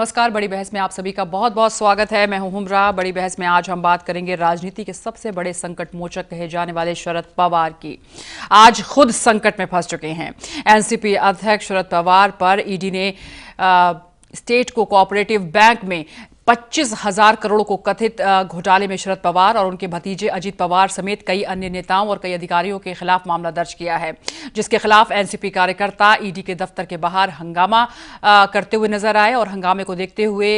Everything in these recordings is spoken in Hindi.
नमस्कार। बड़ी बहस में आप सभी का बहुत बहुत स्वागत है। मैं हूं हुमरा। बड़ी बहस में आज हम बात करेंगे राजनीति के सबसे बड़े संकट मोचक कहे जाने वाले शरद पवार की। आज खुद संकट में फंस चुके हैं। एनसीपी अध्यक्ष शरद पवार पर ईडी ने स्टेट कोऑपरेटिव बैंक में 25,000 करोड़ को कथित घोटाले में शरद पवार और उनके भतीजे अजीत पवार समेत कई अन्य नेताओं और कई अधिकारियों के खिलाफ मामला दर्ज किया है, जिसके खिलाफ एनसीपी कार्यकर्ता ईडी के दफ्तर के बाहर हंगामा करते हुए नजर आए और हंगामे को देखते हुए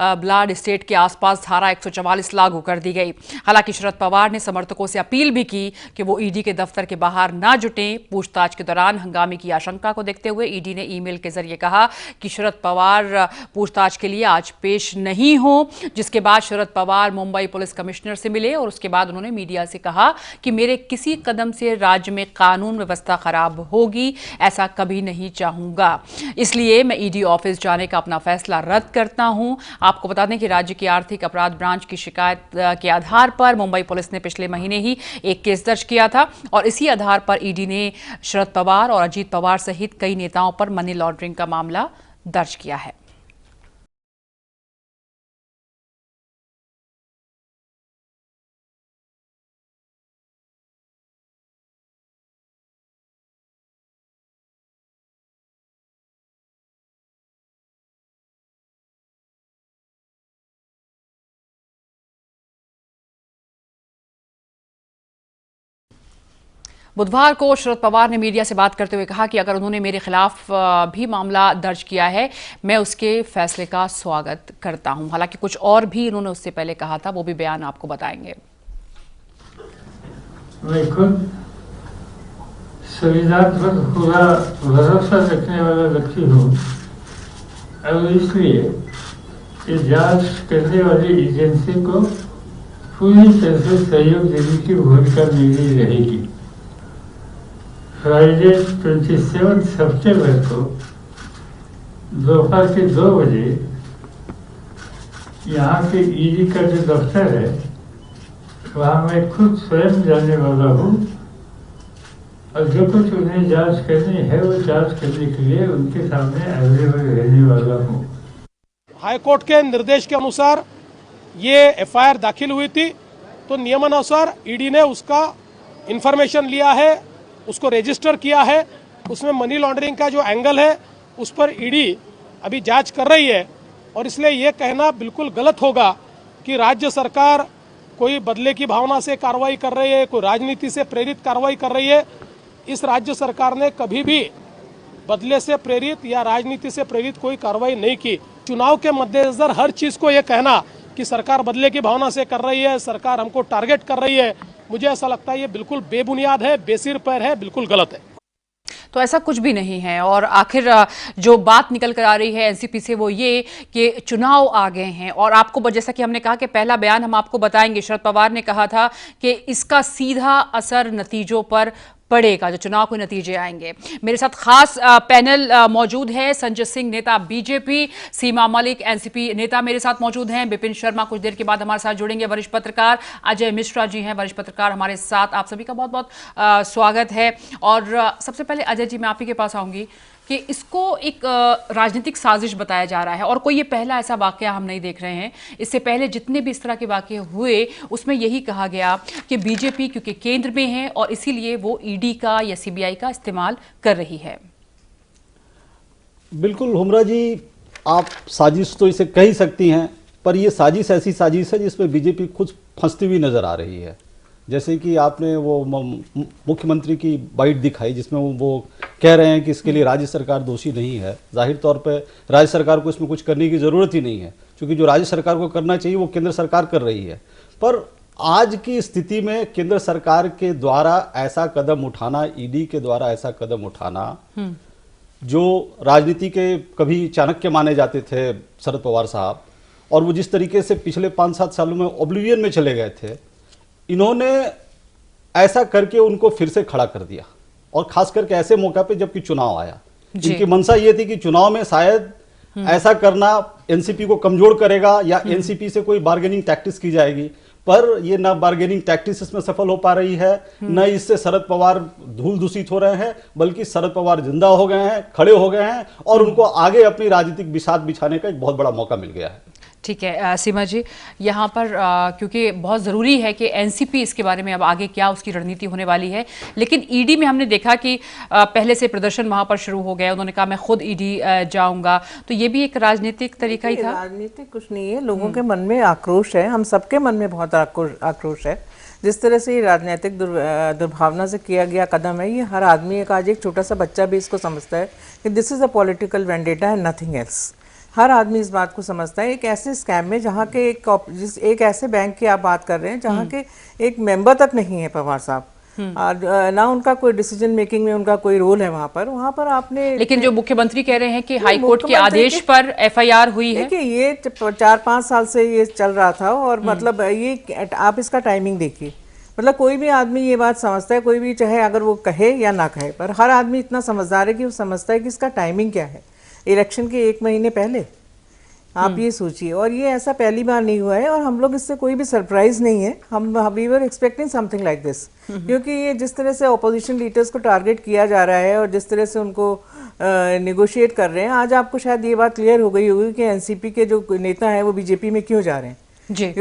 ब्लाड स्टेट के आसपास धारा 144 लागू कर दी गई। हालांकि शरद पवार ने समर्थकों से अपील भी की कि वो ईडी के दफ्तर के बाहर न जुटें। पूछताछ के दौरान हंगामे की आशंका को देखते हुए ईडी ने ईमेल के जरिए कहा कि शरद पवार पूछताछ के लिए आज पेश नहीं हो, जिसके बाद शरद पवार मुंबई पुलिस कमिश्नर से मिले और उसके बाद उन्होंने मीडिया से कहा कि मेरे किसी कदम से राज्य में कानून व्यवस्था खराब होगी, ऐसा कभी नहीं चाहूंगा, इसलिए मैं ईडी ऑफिस जाने का अपना फैसला रद्द करता हूं। आपको बता दें कि राज्य की आर्थिक अपराध ब्रांच की शिकायत के आधार पर मुंबई पुलिस ने पिछले महीने ही एक केस दर्ज किया था और इसी आधार पर ईडी ने शरद पवार और अजीत पवार सहित कई नेताओं पर मनी लॉन्ड्रिंग का मामला दर्ज किया है। बुधवार को शरद पवार ने मीडिया से बात करते हुए कहा कि अगर उन्होंने मेरे खिलाफ भी मामला दर्ज किया है, मैं उसके फैसले का स्वागत करता हूं। हालांकि कुछ और भी उन्होंने उससे पहले कहा था, वो भी बयान आपको बताएंगे। मैं खुद संविधान पर पूरा भरोसा रखने वाला व्यक्ति हूँ और इसलिए इस जांच करने वाली एजेंसी को पूरी तरह से सहयोग देने की भूमिका मेरी रहेगी। फ्राइडे 27 सितंबर को दोपहर के 2 बजे यहाँ के ईडी का जो दफ्तर है वहाँ मैं खुद स्वयं जाने वाला हूँ और जो कुछ उन्हें जांच करनी है वो जांच करने के लिए उनके सामने अवेलेबल रहने वाला हूँ। हाईकोर्ट के निर्देश के अनुसार ये एफआईआर दाखिल हुई थी, तो नियमानुसार ईडी ने उसका इंफॉर्मेशन लिया है, उसको रजिस्टर किया है। उसमें मनी लॉन्ड्रिंग का जो एंगल है उस पर ईडी अभी जांच कर रही है और इसलिए ये कहना बिल्कुल गलत होगा कि राज्य सरकार कोई बदले की भावना से कार्रवाई कर रही है, कोई राजनीति से प्रेरित कार्रवाई कर रही है। इस राज्य सरकार ने कभी भी बदले से प्रेरित या राजनीति से प्रेरित कोई कार्रवाई नहीं की। चुनाव के मद्देनजर हर चीज को ये कहना कि सरकार बदले की भावना से कर रही है, सरकार हमको टारगेट कर रही है, मुझे ऐसा लगता है ये बिल्कुल बेबुनियाद है, बेसिर पैर है, बिल्कुल गलत है। तो ऐसा कुछ भी नहीं है और आखिर जो बात निकल कर आ रही है एनसीपी से वो ये कि चुनाव आ गए हैं और आपको, जैसा कि हमने कहा कि पहला बयान हम आपको बताएंगे, शरद पवार ने कहा था कि इसका सीधा असर नतीजों पर पड़ेगा, जो चुनाव के नतीजे आएंगे। मेरे साथ खास पैनल मौजूद है। संजय सिंह नेता बीजेपी, सीमा मलिक एनसीपी नेता मेरे साथ मौजूद हैं, विपिन शर्मा कुछ देर के बाद हमारे साथ जुड़ेंगे, वरिष्ठ पत्रकार अजय मिश्रा जी हैं, वरिष्ठ पत्रकार हमारे साथ। आप सभी का बहुत बहुत स्वागत है। और सबसे पहले अजय जी, मैं आप ही के पास आऊंगी कि इसको एक राजनीतिक साजिश बताया जा रहा है और कोई ये पहला ऐसा वाकया हम नहीं देख रहे हैं। इससे पहले जितने भी इस तरह के वाकये हुए उसमें यही कहा गया कि बीजेपी क्योंकि केंद्र में है और इसीलिए वो ईडी का या सीबीआई का इस्तेमाल कर रही है। बिल्कुल हुमरा जी, आप साजिश तो इसे कह ही सकती हैं, पर यह साजिश ऐसी साजिश है जिसमें बीजेपी खुद फंसती हुई नजर आ रही है। जैसे कि आपने वो मुख्यमंत्री की बाइट दिखाई जिसमें वो कह रहे हैं कि इसके लिए राज्य सरकार दोषी नहीं है। जाहिर तौर पे राज्य सरकार को इसमें कुछ करने की ज़रूरत ही नहीं है, क्योंकि जो राज्य सरकार को करना चाहिए वो केंद्र सरकार कर रही है। पर आज की स्थिति में केंद्र सरकार के द्वारा ऐसा कदम उठाना, ईडी के द्वारा ऐसा कदम उठाना, जो राजनीति के कभी चाणक्य माने जाते थे शरद पवार साहब, और वो जिस तरीके से पिछले 5-7 सालों में ओब्लिवियन में चले गए थे, इन्होंने ऐसा करके उनको फिर से खड़ा कर दिया। और खास करके ऐसे मौका पे जबकि चुनाव आया, इनकी मंशा ये थी कि चुनाव में शायद ऐसा करना एनसीपी को कमजोर करेगा या एनसीपी से कोई बार्गेनिंग टैक्टिक्स की जाएगी। पर ये ना बार्गेनिंग टैक्टिक्स इसमें सफल हो पा रही है, न इससे शरद पवार धूल दूषित हो रहे हैं, बल्कि शरद पवार जिंदा हो गए हैं, खड़े हो गए हैं और उनको आगे अपनी राजनीतिक बिसात बिछाने का एक बहुत बड़ा मौका मिल गया है। ठीक है सीमा जी, यहाँ पर क्योंकि बहुत ज़रूरी है कि एनसीपी इसके बारे में अब आगे क्या उसकी रणनीति होने वाली है, लेकिन ईडी में हमने देखा कि पहले से प्रदर्शन वहाँ पर शुरू हो गया, उन्होंने कहा मैं खुद ईडी जाऊंगा, तो ये भी एक राजनीतिक तरीका ही था। राजनीतिक कुछ नहीं है, लोगों के मन में आक्रोश है, हम सबके मन में बहुत आक्रोश है। जिस तरह से ये राजनीतिक दुर्भावना से किया गया कदम है, ये हर आदमी, एक आज एक छोटा सा बच्चा भी इसको समझता है कि this is a political vendetta and nothing else. हर आदमी इस बात को समझता है। एक ऐसे स्कैम में जहाँ के एक ऐसे बैंक की आप बात कर रहे हैं जहाँ के एक मेंबर तक नहीं है पवार साहब, और ना उनका कोई डिसीजन मेकिंग में उनका कोई रोल है वहाँ पर आपने। लेकिन जो मुख्यमंत्री कह रहे हैं कि हाई कोर्ट के आदेश पर एफआईआर हुई है, देखिए ये 4-5 साल से ये चल रहा था, और मतलब ये आप इसका टाइमिंग देखिए, मतलब कोई भी आदमी ये बात समझता है, कोई भी चाहे अगर वो कहे या ना कहे, पर हर आदमी इतना समझदार है कि वो समझता है कि इसका टाइमिंग क्या है। इलेक्शन के 1 महीने पहले आप ये सोचिए, और ये ऐसा पहली बार नहीं हुआ है, और हम लोग इससे कोई भी सरप्राइज नहीं है। हम we were expecting something like this, क्योंकि ये जिस तरह से ऑपोजिशन लीडर्स को टारगेट किया जा रहा है और जिस तरह से उनको नेगोशिएट कर रहे हैं, आज आपको शायद ये बात क्लियर हो गई होगी कि एनसीपी के जो नेता हैं वो बीजेपी में क्यों जा रहे हैं जी।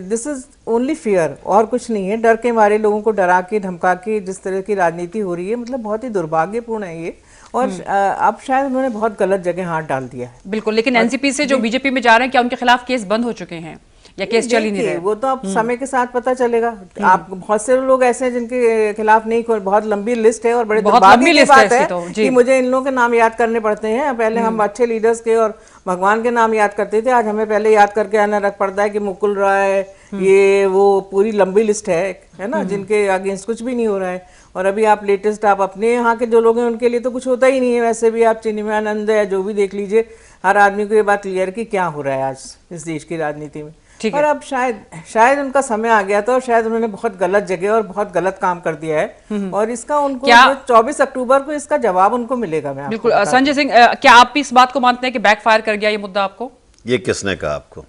दिस इज ओनली फियर, और कुछ नहीं है। डर के मारे लोगों को डरा के धमका के जिस तरह की राजनीति हो रही है, मतलब बहुत ही दुर्भाग्यपूर्ण है ये, और अब शायद उन्होंने बहुत गलत जगह हाथ डाल दिया है। बिल्कुल, लेकिन एनसीपी से जो बीजेपी में जा रहे हैं, क्या उनके खिलाफ केस बंद हो चुके हैं या केस चल ही नहीं रहे? वो तो अब समय के साथ पता चलेगा। आप बहुत से लोग ऐसे हैं जिनके खिलाफ नहीं, बहुत लंबी लिस्ट है, और बड़े दुर्भाग्य की बात है कि मुझे इन लोगों के नाम याद करने पड़ते हैं। पहले हम अच्छे लीडर्स के और भगवान के नाम याद करते थे, आज हमें पहले याद करके आना रख पड़ता है कि मुकुल राय, ये वो पूरी लंबी लिस्ट है ना, जिनके अगेंस्ट कुछ भी नहीं हो रहा है। और अभी आप लेटेस्ट आप अपने यहाँ के जो लोग हैं उनके लिए तो कुछ होता ही नहीं है। वैसे भी आप चिन्मयानंद या जो भी देख लीजिए, हर आदमी को ये बात क्लियर कि क्या हो रहा है आज इस देश की राजनीति में। और अब शायद उनका समय आ गया था, और शायद उन्होंने बहुत गलत जगह और बहुत गलत काम कर दिया है, और इसका उनको 24 अक्टूबर को इसका जवाब उनको मिलेगा। मैं बिल्कुल संजय सिंह, क्या आप इस बात को मानते हैं कि बैकफायर कर गया ये मुद्दा आपको? ये किसने कहा आपको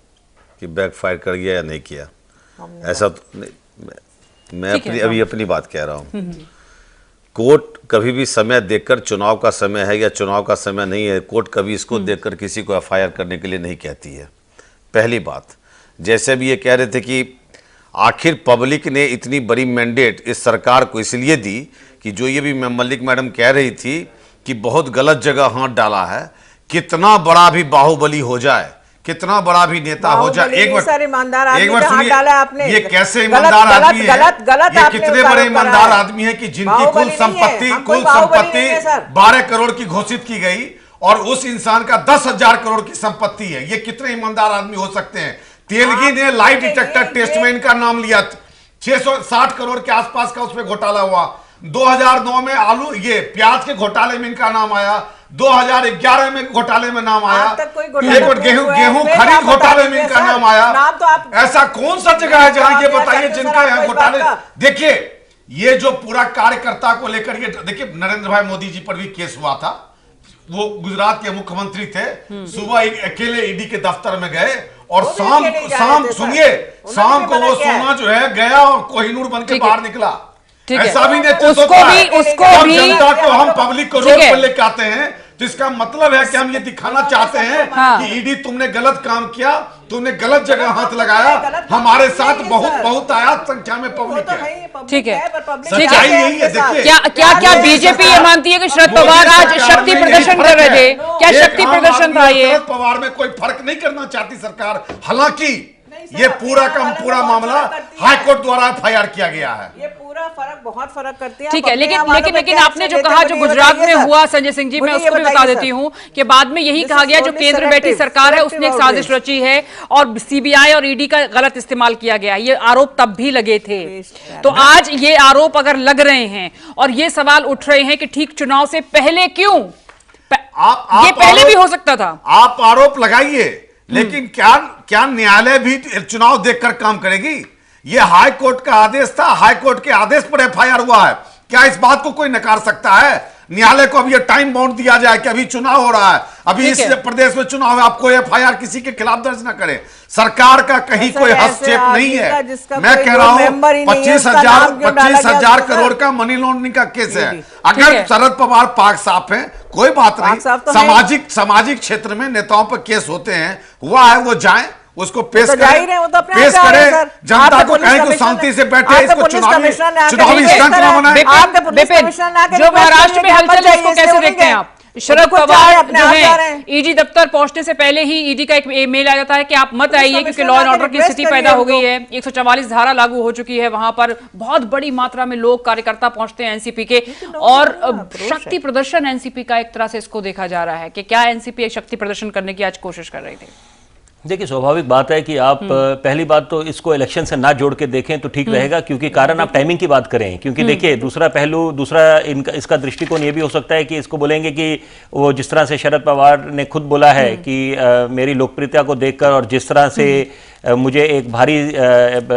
कि बैकफायर कर गया या नहीं किया? ऐसा तो मैं अभी अपनी बात कह रहा हूँ। कोर्ट कभी भी समय देखकर, चुनाव का समय है या चुनाव का समय नहीं है, कोर्ट कभी इसको देखकर किसी को एफआईआर करने के लिए नहीं कहती है। पहली बात, जैसे भी ये कह रहे थे कि आखिर पब्लिक ने इतनी बड़ी मैंडेट इस सरकार को इसलिए दी कि जो ये भी मल्लिक मैडम कह रही थी कि बहुत गलत जगह हाथ डाला है, कितना बड़ा भी बाहुबली हो जाए, कितना बड़ा भी नेता हो जाए, एक बार सुनिए, ये कैसे ईमानदार आदमी है, ये कितने बड़े ईमानदार आदमी है कि जिनकी कुल संपत्ति 12 करोड़ की घोषित की गई, और उस इंसान का 10,000 करोड़ की संपत्ति है। ये कितने ईमानदार आदमी हो सकते हैं? तेलगी ने लाई डिटेक्टर टेस्ट में इनका नाम लिया, 660 करोड़ के आसपास का उसमें घोटाला हुआ। 2009 में आलू ये प्याज के घोटाले में इनका नाम आया, 2011 में घोटाले में नाम आया, गेहूं खरीद घोटाले में इनका नाम आया। ऐसा कौन सा जगह है जहां ये बताइए जिनका यहाँ घोटाले? देखिए, ये जो पूरा कार्यकर्ता को लेकर ये देखिए, नरेंद्र भाई मोदी जी पर भी केस हुआ था। वो गुजरात के मुख्यमंत्री थे, सुबह अकेले ईडी के दफ्तर में गए, और शाम सुनिए, शाम को वो सोना जो है गया और कोहिनूर बन के बाहर निकला। ऐसा भी नेतृत्व होता है। जब जनता को हम पब्लिक को रोड पर लेकर आते हैं, तो इसका मतलब है कि हम ये दिखाना चाहते हैं कि ईडी तुमने गलत काम किया, तुमने गलत जगह हाथ लगाया, हमारे साथ बहुत आयात संख्या में पब्लिक है। ठीक है, सच्चाई यही है। देखिए, क्या बीजेपी ये मानती है कि शरद पवार आज शक्ति प्रदर्शन कर रहे थे? क्या शक्ति प्रदर्शन था ये? शरद पवार में कोई फर्क नहीं करना चाहती सरकार। हालांकि ये पूरा का पूरा मामला हाईकोर्ट द्वारा एफआईआर किया गया है। ये पूरा फर्क, बहुत फर्क करती है। ठीक है, लेकिन आपने जो कहा जो गुजरात में हुआ संजय सिंह जी, मैं उसको भी बता देती हूँ कि बाद में यही कहा गया जो केंद्र में बैठी सरकार है उसने एक साजिश रची है और सीबीआई और ईडी का गलत इस्तेमाल किया गया। ये आरोप तब भी लगे थे, तो आज ये आरोप अगर लग रहे हैं और ये सवाल उठ रहे हैं कि ठीक चुनाव से पहले क्यों, ये पहले भी हो सकता था। आप आरोप लगाइए, लेकिन क्या न्यायालय भी चुनाव देखकर काम करेगी? ये हाई कोर्ट का आदेश था, हाई कोर्ट के आदेश पर एफआईआर हुआ है। क्या इस बात को कोई नकार सकता है? न्यायालय को अब ये टाइम बाउंड दिया जाए कि अभी चुनाव हो रहा है, अभी इस प्रदेश में चुनाव है, आपको एफआईआर किसी के खिलाफ दर्ज ना करे। सरकार का कहीं कोई हस्तक्षेप नहीं है। मैं कह रहा हूं 25,000 करोड़ का मनी लॉन्ड्रिंग का केस है। अगर शरद पवार पाक साफ है, कोई बात नहीं। सामाजिक क्षेत्र में नेताओं पर केस होते हैं, हुआ है, वो जाए, उसको पेश करें, पेश करें, जनता को कहें कि शांति से बैठे, इसको चुनावी स्टंट न बनाएं। जो महाराष्ट्र में हलचल है उसको कैसे देखते हैं आप? शरद पवार जो है ईडी दफ्तर पहुंचने से पहले ही ईडी का एक मेल आ जाता है कि आप मत आइए क्योंकि लॉ एंड ऑर्डर की स्थिति पैदा हो गई है, 144 धारा लागू हो चुकी है, वहां पर बहुत बड़ी मात्रा में लोग कार्यकर्ता पहुंचते हैं एनसीपी के, और शक्ति प्रदर्शन एनसीपी का एक तरह से इसको देखा जा रहा है कि क्या एनसीपी एक शक्ति प्रदर्शन करने की आज कोशिश कर रही थी? देखिए, स्वाभाविक बात है कि आप पहली बात तो इसको इलेक्शन से ना जोड़ के देखें तो ठीक रहेगा, क्योंकि कारण आप टाइमिंग की बात करें, क्योंकि देखिए दूसरा पहलू, इसका दृष्टिकोण ये भी हो सकता है कि इसको बोलेंगे कि वो जिस तरह से शरद पवार ने खुद बोला है कि मेरी लोकप्रियता को देखकर और जिस तरह से मुझे एक भारी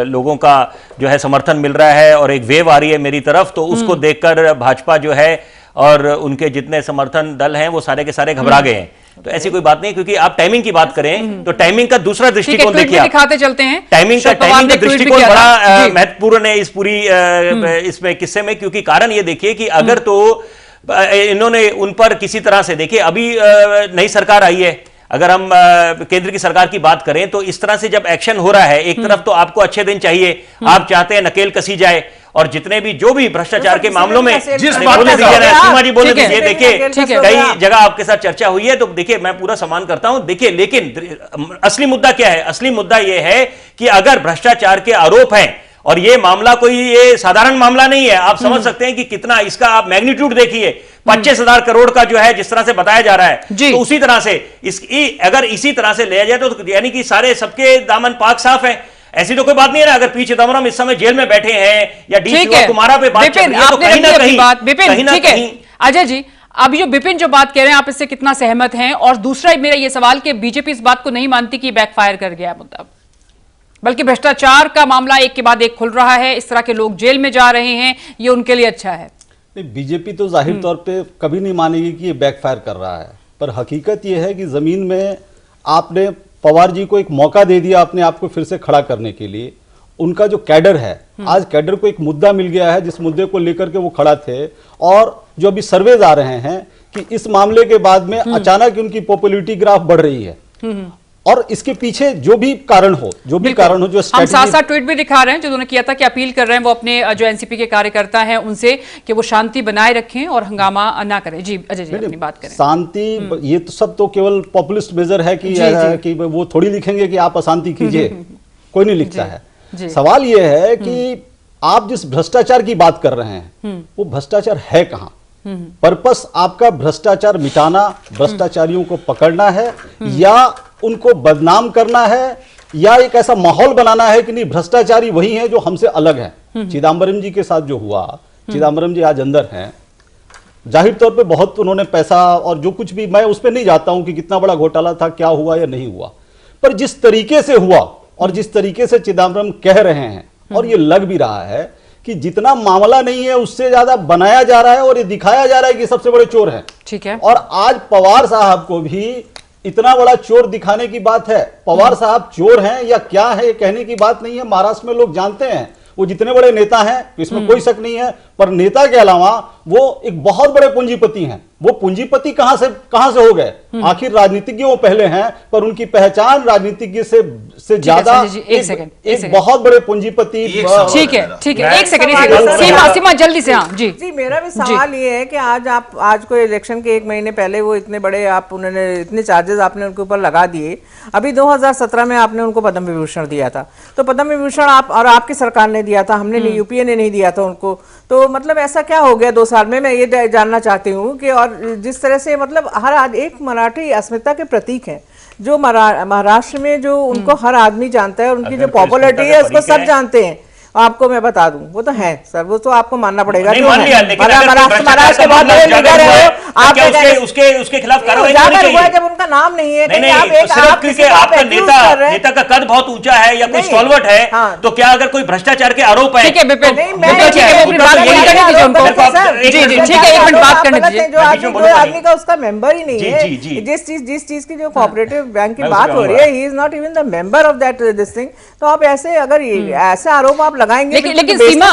लोगों का जो है समर्थन मिल रहा है और एक वेव आ रही है मेरी तरफ, तो उसको देखकर भाजपा जो है और उनके जितने समर्थन दल हैं वो सारे के सारे घबरा गए हैं। तो ऐसी कोई बात नहीं, क्योंकि आप टाइमिंग की बात करें तो टाइमिंग का दूसरा दृष्टिकोण देखिए, दिखाते चलते हैं टाइमिंग का दृष्टिकोण बड़ा महत्वपूर्ण है इस पूरी इसमें किस्से में, क्योंकि कारण ये देखिए कि अगर तो इन्होंने उन पर किसी तरह से, देखिए अभी नई सरकार आई है, अगर हम केंद्र की सरकार की बात करें तो इस तरह से जब एक्शन हो रहा है, एक तरफ तो आपको अच्छे दिन चाहिए, आप चाहते हैं नकेल कसी जाए, और जितने भी जो भी भ्रष्टाचार के मामलों में सीमा जी बोले दीजिए, देखिए कई जगह आपके साथ चर्चा हुई है, तो देखिए मैं पूरा सम्मान करता हूं, देखिए लेकिन असली मुद्दा क्या है? असली मुद्दा यह है कि अगर भ्रष्टाचार के आरोप हैं, और ये मामला कोई ये साधारण मामला नहीं है, आप समझ सकते हैं कि कितना इसका आप मैग्नीट्यूड देखिए, 25,000 करोड़ का जो है जिस तरह से बताया जा रहा है, तो उसी तरह से अगर इसी तरह से लिया जाए तो यानी कि सारे सबके दामन पाक साफ है। ऐसी तो कोई बात नहीं है ना। अगर पी चिदम्बरम इस समय जेल में बैठे हैं या डी शिव कुमारा पे बात चल रही है, तो कहीं ना कहीं अजय जी, अब जो विपिन जो बात कह रहे हैं आप इससे कितना सहमत हैं? और दूसरा मेरा ये सवाल कि बीजेपी इस बात को नहीं मानती कि बैकफायर कर गया मुद्दा, बल्कि भ्रष्टाचार का मामला एक के बाद एक खुल रहा है, इस तरह के लोग जेल में जा रहे हैं, ये उनके लिए अच्छा है? नहीं, बीजेपी तो जाहिर तौर पे कभी नहीं मानेगी कि ये बैकफायर कर रहा है, पर हकीकत ये है कि जमीन में आपने पवार जी को एक मौका दे दिया अपने आप को फिर से खड़ा करने के लिए। उनका जो कैडर है, आज कैडर को एक मुद्दा मिल गया है जिस मुद्दे को लेकर के वो खड़ा थे, और जो अभी सर्वेज आ रहे हैं कि इस मामले के बाद में अचानक उनकी पॉपुलैरिटी ग्राफ बढ़ रही है, और इसके पीछे जो भी कारण हो जो हम साथ साथ ट्वीट भी दिखा रहे हैं जो उन्होंने किया था कि अपील कर रहे हैं वो अपने जो एनसीपी के कार्यकर्ता हैं उनसे कि वो शांति बनाए रखें और हंगामा ना करें। जी अजय जी अपनी बात करें। शांति, ये तो सब तो केवल पॉपुलिस्ट मेजर है कि वो थोड़ी लिखेंगे कि आप अशांति कीजिए, कोई नहीं लिखता है। सवाल ये है कि आप जिस भ्रष्टाचार की बात कर रहे हैं वो भ्रष्टाचार है कहाँ? पर्पस आपका भ्रष्टाचार मिटाना, भ्रष्टाचारियों को पकड़ना है, या उनको बदनाम करना है, या एक ऐसा माहौल बनाना है कि नहीं भ्रष्टाचारी वही हैं जो हमसे अलग हैं। चिदम्बरम जी के साथ जो हुआ, चिदम्बरम जी आज अंदर हैं, जाहिर तौर पे बहुत उन्होंने पैसा और जो कुछ भी, मैं उस पर नहीं जाता हूं कि कितना बड़ा घोटाला था, क्या हुआ या नहीं हुआ, पर जिस तरीके से हुआ और जिस तरीके से चिदम्बरम कह रहे हैं, और ये लग भी रहा है कि जितना मामला नहीं है उससे ज्यादा बनाया जा रहा है और ये दिखाया जा रहा है कि सबसे बड़े चोर हैं। ठीक है। और आज पवार साहब को भी इतना बड़ा चोर दिखाने की बात है। पवार साहब चोर हैं या क्या है ये कहने की बात नहीं है, महाराष्ट्र में लोग जानते हैं वो जितने बड़े नेता हैं, इसमें कोई शक नहीं है, पर नेता के अलावा वो एक बहुत बड़े पूंजीपति हैं। वो पूंजीपति कहां से हो गए? आखिर राजनीतिज्ञ वो पहले हैं, पर उनकी पहचान राजनीतिज्ञ से ज्यादा एक बहुत बड़े पूंजीपति। ठीक है, एक सेकंड सीमा जल्दी से। हाँ जी मेरा भी सवाल ये है कि आज को इलेक्शन के 1 महीने पहले वो इतने बड़े उन्होंने इतने चार्जेस आपने उनके ऊपर लगा दिए। अभी 2017 में आपने उनको पद्म विभूषण दिया था, तो पद्म विभूषण आप और आपकी सरकार ने दिया था, हमने नहीं, यूपीए ने नहीं दिया था उनको। तो मतलब ऐसा क्या हो गया 2 साल में? मैं ये जानना चाहती हूँ कि और जिस तरह से मतलब हर आज एक मराठी अस्मिता के प्रतीक है जो महाराष्ट्र में, जो उनको हर आदमी जानता है और उनकी जो पॉपुलैरिटी है उसको सब जानते हैं। आपको मैं बता दूं, वो तो है सर, वो तो आपको मानना पड़ेगा। नहीं मान लिया, लेकिन महाराष्ट्र के बाद उसके खिलाफ कार्रवाई होनी चाहिए जब उनका नाम नहीं है। नहीं, क्योंकि आपका नेता का कद बहुत ऊंचा है या कोई स्टॉलवर्ट है, तो क्या अगर कोई भ्रष्टाचार के आरोप है? ठीक है विपिन, जो आदमी का उसका मेंबर ही नहीं है, जिस चीज की जो कोऑपरेटिव बैंक की बात हो रही है, he is not even the member of that this thing. तो आप ऐसे अगर ऐसे आरोप आप लगाएंगे, लेकिन सीमा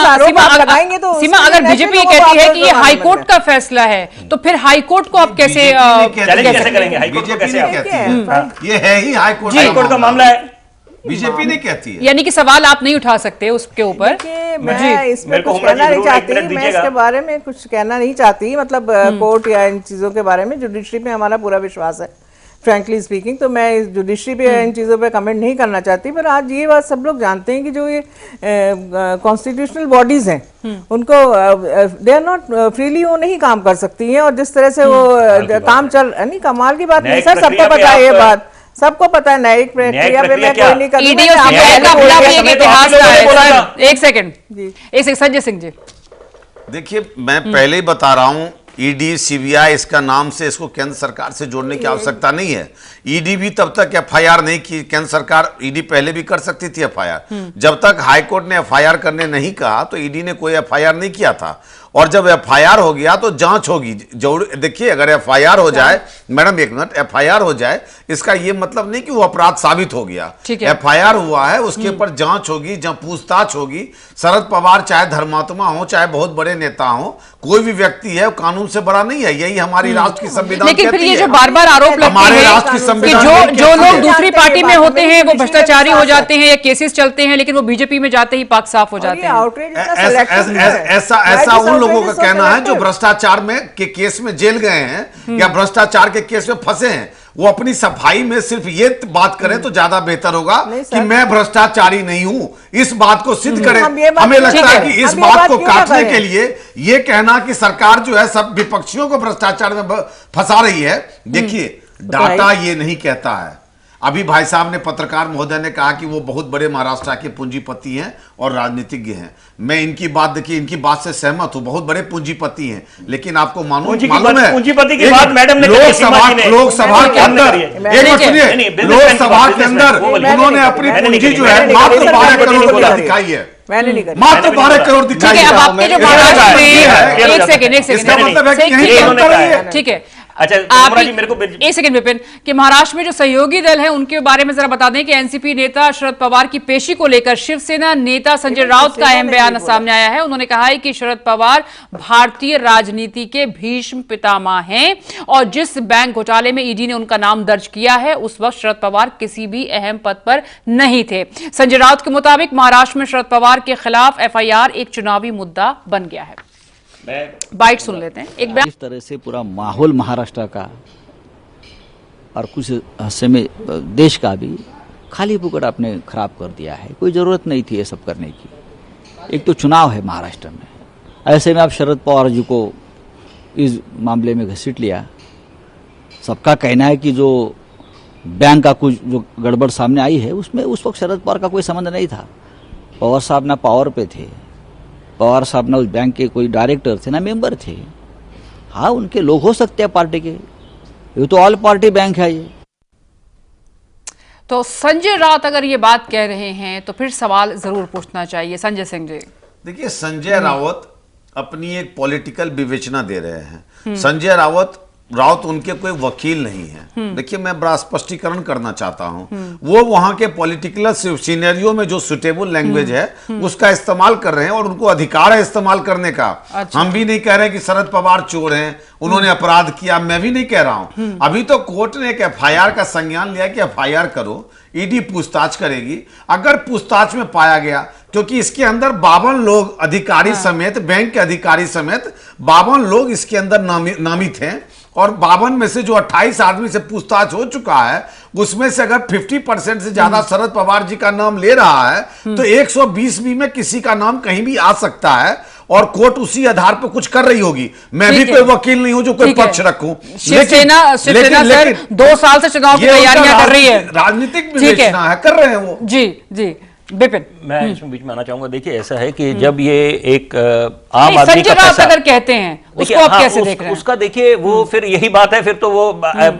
लगाएंगे तो सीमा अगर बीजेपी कहती है कि ये हाईकोर्ट का फैसला है, तो फिर हाईकोर्ट को आप कैसे करेंगे? हाईकोर्ट को कैसे? ये है ही हाईकोर्ट का मामला है, बीजेपी नहीं कहती है। यानी कि सवाल आप नहीं उठा सकते उसके ऊपर। मैं इसमें कुछ कहना नहीं चाहती, मैं इसके बारे में कुछ कहना नहीं चाहती, मतलब कोर्ट या इन चीजों के बारे में। जुडिशरी पे हमारा पूरा विश्वास है फ्रैंकली स्पीकिंग, तो मैं इस जुडिशरी पे इन चीज़ों पे कमेंट नहीं करना चाहती। पर आज ये बात सब लोग जानते हैं कि जो ये कॉन्स्टिट्यूशनल बॉडीज हैं, उनको दे आर नॉट फ्रीली, वो नहीं काम कर सकती हैं। और जिस तरह से वो काम चल नहीं, कमाल की बात नहीं सर, सबको पता है ये बात, सबको पता है। न्यायिक प्रक्रिया पे मैं कोई नहीं करूंगी। एक सेकंड संजय सिंह जी, देखिए मैं पहले ही बता रहा हूं, ईडी सीबीआई इसका नाम से इसको केंद्र सरकार से जोड़ने की आवश्यकता नहीं है। ईडी भी तब तक एफआईआर नहीं की, केंद्र सरकार ईडी पहले भी कर सकती थी एफआईआर। जब तक हाईकोर्ट ने एफआईआर करने नहीं कहा तो ईडी ने कोई एफआईआर नहीं किया था। और जब एफआईआर हो गया तो जांच होगी। देखिए अगर एफआईआर हो जाए, मैडम एक मिनट, एफआईआर हो जाए इसका ये मतलब नहीं कि वो अपराध साबित हो गया। एफआईआर हुआ है, उसके ऊपर जांच होगी, जब पूछताछ होगी। शरद पवार चाहे धर्मात्मा हो, चाहे बहुत बड़े नेता हो, कोई भी व्यक्ति है कानून से बड़ा नहीं है। यही हमारी राष्ट्र की संविधान लेकिन फिर ये जो बार-बार आरोप लगते हैं कि जो लोग दूसरी पार्टी में होते हैं वो भ्रष्टाचारी हो जाते हैं या केसेस चलते हैं, लेकिन वो बीजेपी में जाते ही पाक साफ हो जाते हैं। ऐसा उन लोगों का कहना है जो भ्रष्टाचार में के केस में जेल गए हैं या भ्रष्टाचार के केस में फंसे हैं। वो अपनी सफाई में सिर्फ ये बात करें तो ज्यादा बेहतर होगा कि मैं भ्रष्टाचारी नहीं हूं, इस बात को सिद्ध करें। हमें लगता है कि इस बात को काटने के लिए ये कहना कि सरकार जो है सब विपक्षियों को भ्रष्टाचार में फंसा रही है। देखिए डाटा ये नहीं कहता है। अभी भाई साहब ने, पत्रकार महोदय ने कहा कि वो बहुत बड़े महाराष्ट्र के पूंजीपति हैं और राजनीतिज्ञ हैं। मैं इनकी बात, देखिए इनकी बात से सहमत हूं, बहुत बड़े पूंजीपति हैं। लेकिन आपको मालूम है पूंजीपति की बात मैडम ने लोकसभा के अंदर, लोकसभा के अंदर उन्होंने अपनी पूंजी जो है मात्र 12 करोड़ दिखाई है। मैंने नहीं करी, मात्र 12 करोड़ दिखाई है। अब आपके जो महाराष्ट्र में एक सेकंड इसका मतलब है कि ठीक है, अच्छा आप मेरे को एक सेकंड विपिन कि महाराष्ट्र में जो सहयोगी दल है उनके बारे में जरा बता दें कि एनसीपी नेता शरद पवार की पेशी को लेकर शिवसेना नेता संजय राउत का अहम बयान सामने आया है। उन्होंने कहा है कि शरद पवार भारतीय राजनीति के भीष्म पितामह हैं और जिस बैंक घोटाले में ईडी ने उनका नाम दर्ज किया है उस वक्त शरद पवार किसी भी अहम पद पर नहीं थे। संजय राउत के मुताबिक महाराष्ट्र में शरद पवार के खिलाफ एफआईआर एक चुनावी मुद्दा बन गया है। बाइट सुन लेते हैं एक इस तरह से पूरा माहौल महाराष्ट्र का और कुछ हिस्से में देश का भी खाली फुकट आपने खराब कर दिया है। कोई ज़रूरत नहीं थी ये सब करने की। एक तो चुनाव है महाराष्ट्र में, ऐसे में आप शरद पवार जी को इस मामले में घसीट लिया। सबका कहना है कि जो बैंक का कुछ जो गड़बड़ सामने आई है उसमें उस वक्त शरद पवार का कोई संबंध नहीं था। पवार साहब ना पावर पे थे, पवार साहब ना उस बैंक के कोई डायरेक्टर थे ना मेंबर थे। हाँ उनके लोग हो सकते हैं पार्टी के, ये तो ऑल पार्टी बैंक है ये। तो संजय राउत अगर ये बात कह रहे हैं तो फिर सवाल जरूर पूछना चाहिए। संजय सिंह जी, देखिए संजय राउत अपनी एक पॉलिटिकल विवेचना दे रहे हैं। संजय राउत उनके कोई वकील नहीं है। देखिए मैं बड़ा स्पष्टीकरण करना चाहता हूं, वो वहां के पॉलिटिकल सिनेरियो में जो सुटेबल लैंग्वेज है उसका इस्तेमाल कर रहे हैं और उनको अधिकार है इस्तेमाल करने का। अच्छा। हम भी नहीं कह रहे कि शरद पवार चोर हैं, उन्होंने अपराध किया, मैं भी नहीं कह रहा हूं। अभी तो कोर्ट ने एक एफआईआर का संज्ञान लिया कि एफआईआर करो, ईडी पूछताछ करेगी। अगर पूछताछ में पाया गया, क्योंकि इसके अंदर 52 लोग अधिकारी समेत, बैंक के अधिकारी समेत 52 लोग इसके अंदर नामित हैं और 52 में से जो 28 आदमी से पूछताछ हो चुका है उसमें से अगर 50% से ज्यादा शरद पवार जी का नाम ले रहा है तो 120 में किसी का नाम कहीं भी आ सकता है और कोर्ट उसी आधार पर कुछ कर रही होगी। मैं भी कोई वकील नहीं हूं जो कोई पक्ष रखूं। शिवसेना सर 2 साल से चुनाव की तैयारियां कर रही है, राजनीतिक विवेचना है, कर रहे हैं वो। जी जी विपिन, मैं इसमें बीच में आना चाहूंगा। देखिए ऐसा है कि जब ये एक आम आदमी संजय का राउत पैसा, अगर कहते हैं देखिए, उसको आप हाँ, कैसे देख रहे हैं? उसका देखिए वो फिर यही बात है, फिर तो वो